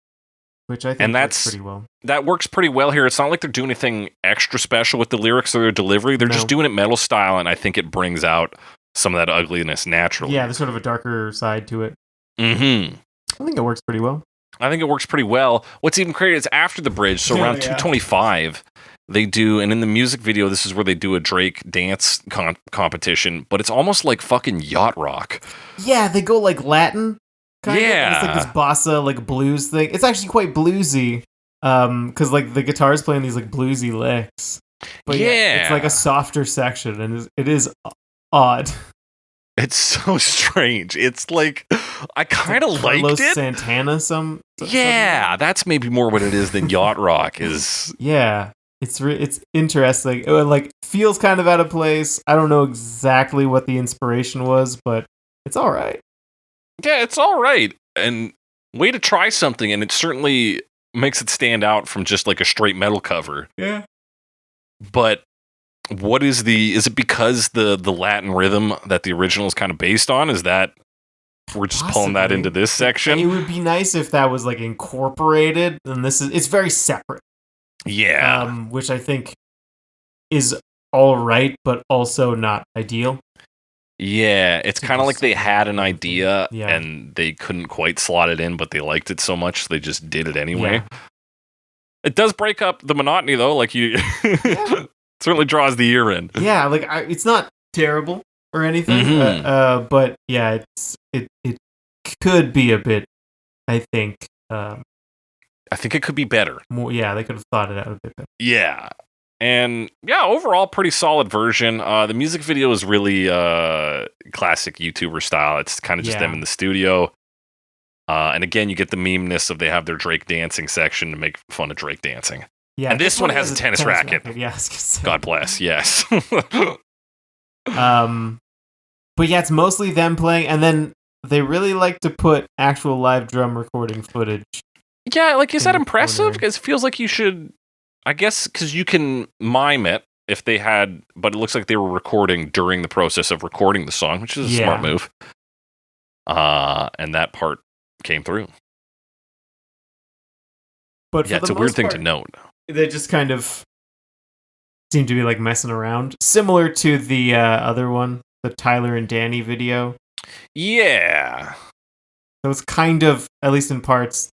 Which I think works pretty well. That works pretty well here. It's not like they're doing anything extra special with the lyrics or their delivery. They're just doing it metal style, and I think it brings out some of that ugliness naturally. Yeah, there's sort of a darker side to it. Mm-hmm. I think it works pretty well. What's even crazy is after the bridge, so around 2:25, they do, and in the music video, this is where they do a Drake dance competition, but it's almost like fucking yacht rock. Yeah, they go like Latin. It's like this bossa, like blues thing. It's actually quite bluesy, because like the guitar's playing these like bluesy licks. But yeah, it's like a softer section, and it is odd. It's so strange. It's like I kind of liked Carlos it. Santana, that's maybe more what it is than yacht rock is. Yeah, it's interesting. It like feels kind of out of place. I don't know exactly what the inspiration was, but it's all right. Yeah, it's all right. And way to try something, and it certainly makes it stand out from just like a straight metal cover. Yeah. But what is is it because the Latin rhythm that the original is kind of based on? Is that we're just pulling that into this section? It would be nice if that was like incorporated, and it's very separate. Yeah. Which I think is all right, but also not ideal. Yeah, it's kind of like they had an idea and they couldn't quite slot it in, but they liked it so much they just did it anyway. Yeah. It does break up the monotony though, like you certainly draws the ear in. Yeah, like it's not terrible or anything, but yeah, it could be a bit. I think it could be better. More, yeah, they could have thought it out a bit better. Yeah. And yeah, overall, pretty solid version. The music video is really classic YouTuber style. It's kind of just them in the studio. And again, you get the meme-ness of they have their Drake dancing section to make fun of Drake dancing. Yeah, and this one has a tennis racket. Yeah, God bless. Yes. But yeah, it's mostly them playing, and then they really like to put actual live drum recording footage. Yeah, like, is that impressive? Because it feels like you should... I guess because you can mime it if they had, but it looks like they were recording during the process of recording the song, which is a smart move. And that part came through. But it's a weird thing to note. They just kind of seem to be like messing around, similar to the other one, the Tyler and Danny video. Yeah. So it's kind of, at least in parts,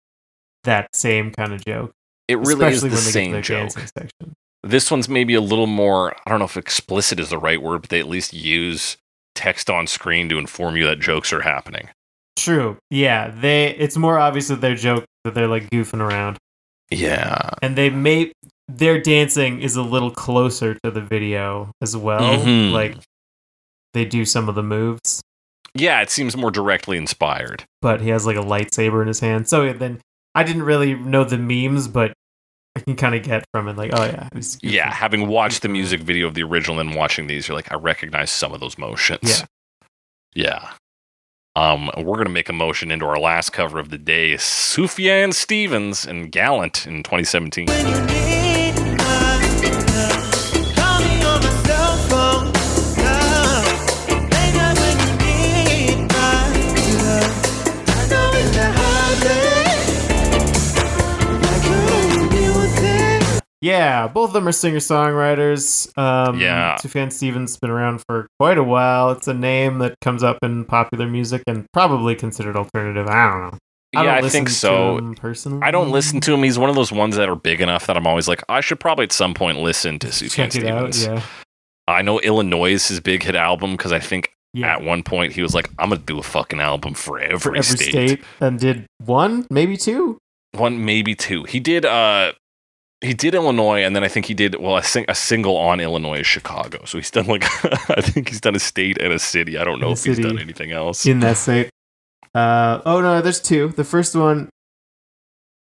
that same kind of joke. It really is the same joke. This one's maybe a little more, I don't know if explicit is the right word, but they at least use text on screen to inform you that jokes are happening. True. Yeah, it's more obvious that they're joke that they're like goofing around. Yeah. And their dancing is a little closer to the video as well. Mm-hmm. Like they do some of the moves. Yeah, it seems more directly inspired. But he has like a lightsaber in his hand. So then I didn't really know the memes, but I can kind of get from it, like, oh yeah. Yeah, having watched the music video of the original and watching these, you're like, I recognize some of those motions. Yeah. We're going to make a motion into our last cover of the day, Sufjan Stevens and Gallant in 2017. Yeah, both of them are singer-songwriters. Sufjan Stevens has been around for quite a while. It's a name that comes up in popular music and probably considered alternative. I don't know. I think so. Personally, I don't listen to him. He's one of those ones that are big enough that I'm always like, I should probably at some point listen to Sufjan Stevens. Out, yeah. I know Illinois is his big hit album because I think at one point he was like, I'm going to do a fucking album for every state. And did one, maybe two? One, maybe two. He did Illinois, and then I think he did, a single on Illinois, Chicago. So he's done I think he's done a state and a city. I don't know if he's done anything else. In that state. No, there's two. The first one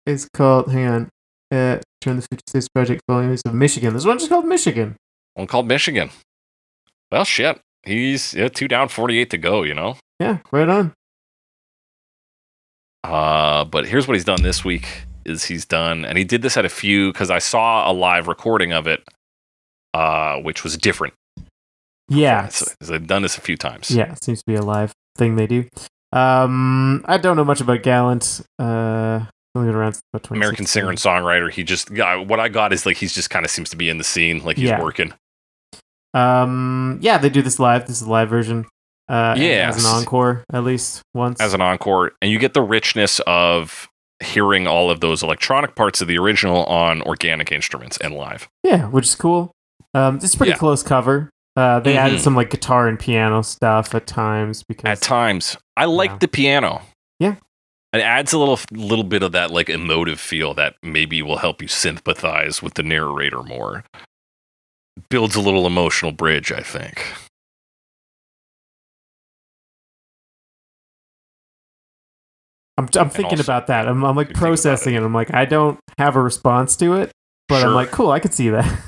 is called, hang on, Turn the 50 States Project Volumes of Michigan. There's one just called Michigan. One called Michigan. Well, shit. He's 2 down, 48 to go, you know? Yeah, right on. But here's what he's done this week. And he did this at a few, because I saw a live recording of it which was different. Yeah. They've done this a few times. Yeah, it seems to be a live thing they do. I don't know much about Gallant. Only been around since about American singer and songwriter. He just what I got is like he's just kind of seems to be in the scene, like he's working. Yeah, they do this live. This is a live version. As an encore, at least once. As an encore, and you get the richness of hearing all of those electronic parts of the original on organic instruments and live. Yeah, which is cool. It's a pretty close cover. They added some like guitar and piano stuff at times I like the piano. Yeah, it adds a little bit of that like emotive feel that maybe will help you sympathize with the narrator more. Builds a little emotional bridge, I think. I'm thinking about that. I'm like processing it. I'm like, I don't have a response to it, but I'm like, cool, I could see that.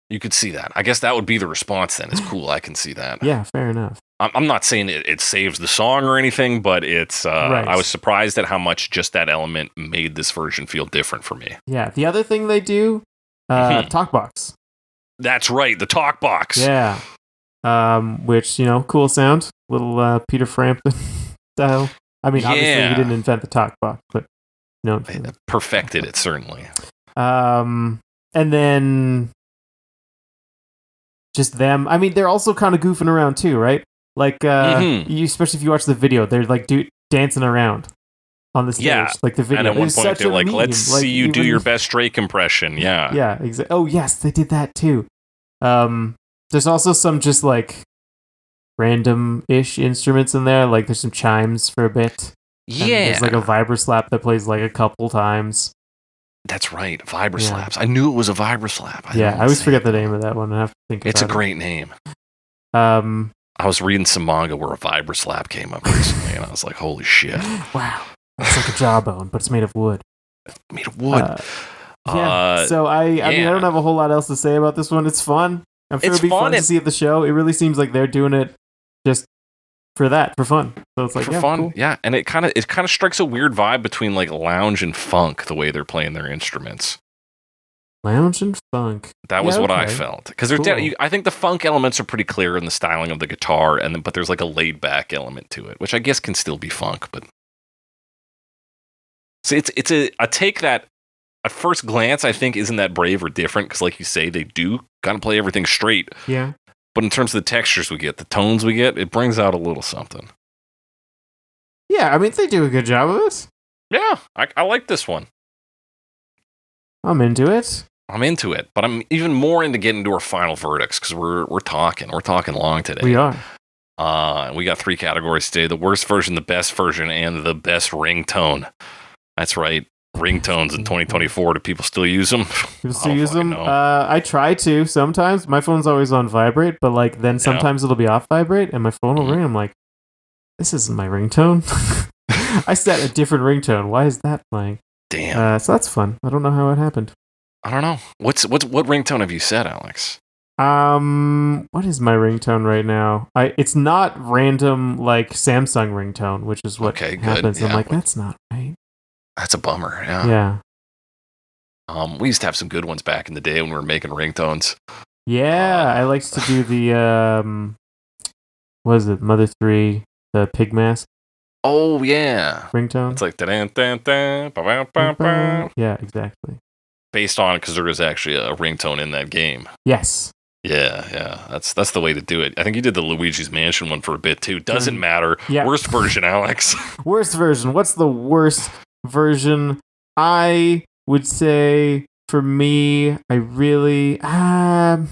You could see that. I guess that would be the response then. It's cool. I can see that. Yeah, fair enough. I'm not saying it saves the song or anything, but it's. Right. I was surprised at how much just that element made this version feel different for me. Yeah. The other thing they do, talk box. That's right, the talk box. Yeah. Which cool sound, little Peter Frampton style. I mean, obviously he didn't invent the talk box, but perfected it certainly. And then. Just them. I mean, they're also kind of goofing around too, right? Like, especially if you watch the video, they're like dancing around on the stage. Yeah. Like the video. And at one point, they're like, let's see you do your best Drake impression. Yeah. Yeah, exactly. Oh, yes, they did that too. There's also some just like random-ish instruments in there. Like, there's some chimes for a bit. Yeah. And there's like a vibroslap that plays like a couple times. That's right, vibroslaps. I knew it was a vibroslap. I always forget the name of that one. I have to think about it. It's a great name. I was reading some manga where a vibroslap came up recently, and I was like, holy shit. Wow. It's like a jawbone, but it's made of wood. Made of wood. So I mean, I don't have a whole lot else to say about this one. It's fun. I'm sure it'd be fun to see at the show. It really seems like they're doing it just for fun. So it's like for fun, cool. Yeah, and it kind of strikes a weird vibe between like lounge and funk the way they're playing their instruments. Lounge and funk. That was what I felt because I think the funk elements are pretty clear in the styling of the guitar, but there's like a laid back element to it, which I guess can still be funk. But so it's a take that at first glance I think isn't that brave or different because, like you say, they do kind of play everything straight. Yeah. But in terms of the textures we get, the tones we get, it brings out a little something. Yeah, I mean, they do a good job of it. Yeah, I like this one. I'm into it. But I'm even more into getting to our final verdicts because we're talking long today. We are. We got 3 categories today: the worst version, the best version, and the best ringtone. That's right. Ringtones in 2024. Do people still use them? People still use them. I try to sometimes. My phone's always on vibrate, but like then sometimes it'll be off vibrate, and my phone will ring. I'm like, this isn't my ringtone. I set a different ringtone. Why is that playing? Damn. So that's fun. I don't know how it happened. I don't know. What ringtone have you set, Alex? What is my ringtone right now? It's not random like Samsung ringtone, which is what happens. Yeah, I'm like, that's not right. That's a bummer. Yeah. Yeah. We used to have some good ones back in the day when we were making ringtones. Yeah, I liked to do the what is it, Mother 3, the pig mask. Oh yeah. Ringtone. It's like da-dan-dan-dan, yeah, exactly. Based on because there is actually a ringtone in that game. Yes. Yeah. That's the way to do it. I think you did the Luigi's Mansion one for a bit too. Doesn't matter. Yeah. Worst version, Alex. Worst version. What's the worst version? I would say for me, I really I'm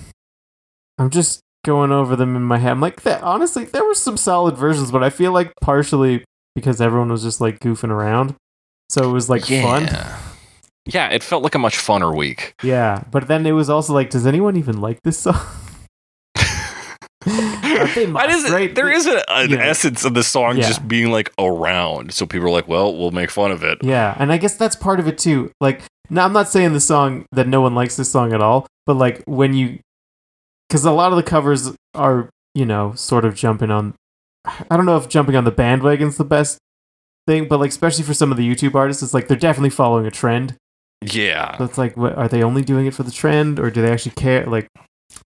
just going over them in my head. I'm like, honestly, there were some solid versions, but I feel like partially because everyone was just like goofing around, so it was like fun. Yeah, it felt like a much funner week. Yeah, but then it was also like, does anyone even like this song? There is an essence of the song just being like around, so people are like, well, we'll make fun of it. Yeah, and I guess that's part of it too. Like, now I'm not saying the song that no one likes this song at all, but like because a lot of the covers are, sort of jumping on. I don't know if jumping on the bandwagon's the best thing, but like especially for some of the YouTube artists, it's like they're definitely following a trend. Yeah. So it's like, are they only doing it for the trend, or do they actually care? Like,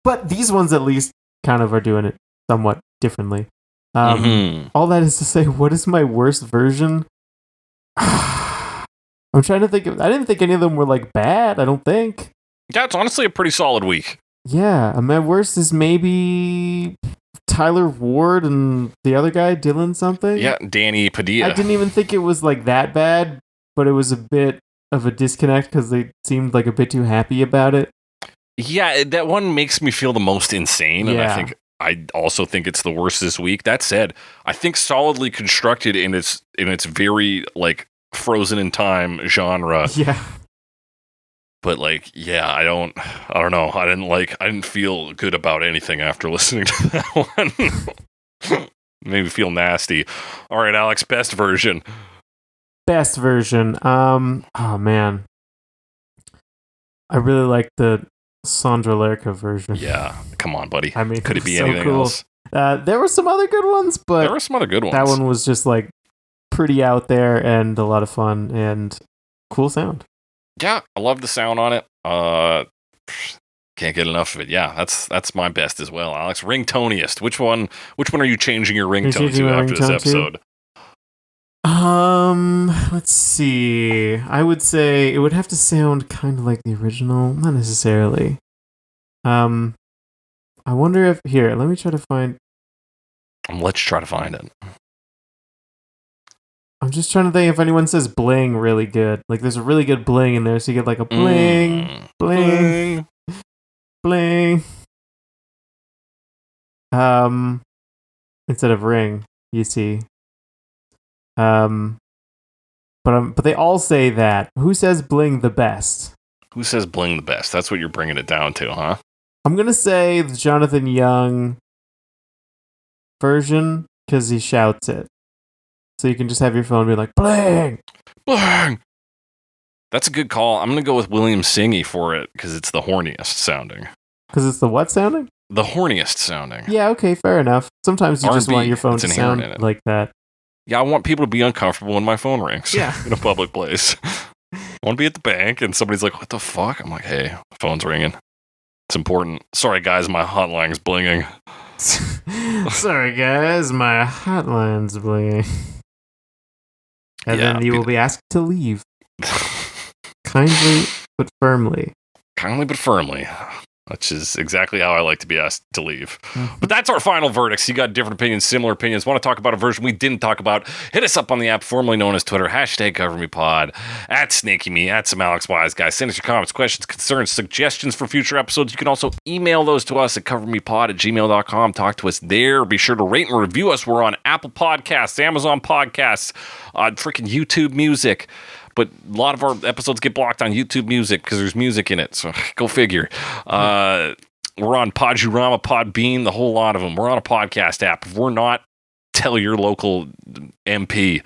But these ones at least kind of are doing it somewhat differently. All that is to say, what is my worst version? I'm trying to think I didn't think any of them were like bad, I don't think. Yeah, it's honestly a pretty solid week. Yeah, my worst is maybe Tyler Ward and the other guy, Dylan something. Yeah, Danny Padilla. I didn't even think it was like that bad, but it was a bit of a disconnect because they seemed like a bit too happy about it. Yeah, that one makes me feel the most insane, and I also think it's the worst this week. That said, I think solidly constructed in its very like frozen in time genre. Yeah. But like, yeah, I don't know. I didn't feel good about anything after listening to that one. Made me feel nasty. All right, Alex, best version. Best version. Oh man. I really like the Sondre Lerche version. Yeah, come on, buddy. I mean, could it be so anything cool. else? There were some other good ones, but there were some other good ones. That one was just like pretty out there and a lot of fun and cool sound. Yeah, I love the sound on it. Can't get enough of it. Yeah, that's my best as well, Alex. Ringtoniest. Which one are you changing your ringtone to after this episode? Let's see. I would say it would have to sound kind of like the original, not necessarily. I wonder if here, let me try to find. Let's try to find it. I'm just trying to think if anyone says bling really good. Like there's a really good bling in there, so you get like a bling, bling, bling. Instead of ring, you see. But they all say that. Who says bling the best? Who says bling the best? That's what you're bringing it down to, huh? I'm gonna say the Jonathan Young version because he shouts it. So you can just have your phone be like, bling! Bling! That's a good call. I'm going to go with William Singe for it because it's the horniest sounding. Because it's the what sounding? The horniest sounding. Yeah, okay, fair enough. Sometimes you R&B, just want your phone to sound like that. Yeah, I want people to be uncomfortable when my phone rings. Yeah. In a public place. I want to be at the bank and somebody's like, what the fuck? I'm like, hey, phone's ringing. It's important. Sorry, guys, my hotline's blinging. Sorry, guys, my hotline's blinging. And then you will be asked to leave. Kindly but firmly. Kindly but firmly. Which is exactly how I like to be asked to leave. But that's our final verdicts. You got different opinions, similar opinions. Want to talk about a version we didn't talk about? Hit us up on the app formerly known as Twitter. #CoverMePod. @SnakyMe. @SomeAlexWiseGuy. Send us your comments, questions, concerns, suggestions for future episodes. You can also email those to us at covermepod@gmail.com. Talk to us there. Be sure to rate and review us. We're on Apple Podcasts, Amazon Podcasts, freaking YouTube Music. But a lot of our episodes get blocked on YouTube Music because there's music in it. So go figure. We're on Podurama, Podbean, the whole lot of them. We're on a podcast app. If we're not, tell your local MP.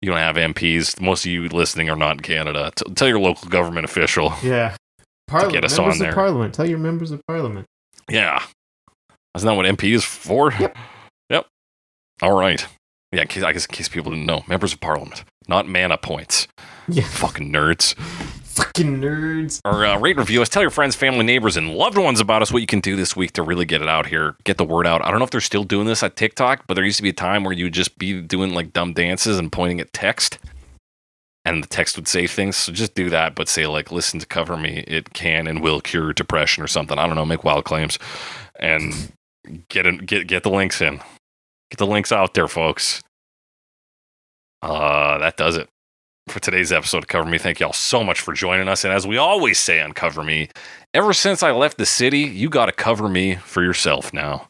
You don't have MPs. Most of you listening are not in Canada. Tell your local government official. Yeah. To get us on there. Members of Parliament. Tell your members of Parliament. Yeah. Isn't that what MP is for? Yep. All right. Yeah, I guess in case people didn't know. Members of Parliament. Not mana points. Yeah. Fucking nerds. Fucking nerds. Or rate and review us. Tell your friends, family, neighbors, and loved ones about us what you can do this week to really get it out here. Get the word out. I don't know if they're still doing this at TikTok, but there used to be a time where you would just be doing like dumb dances and pointing at text. And the text would say things. So just do that, but say like, listen to Cover Me. It can and will cure depression or something. I don't know. Make wild claims. And get the links in. Get the links out there, folks. That does it for today's episode of Cover Me. Thank y'all so much for joining us. And as we always say on Cover Me, ever since I left the city, you got to cover me for yourself now.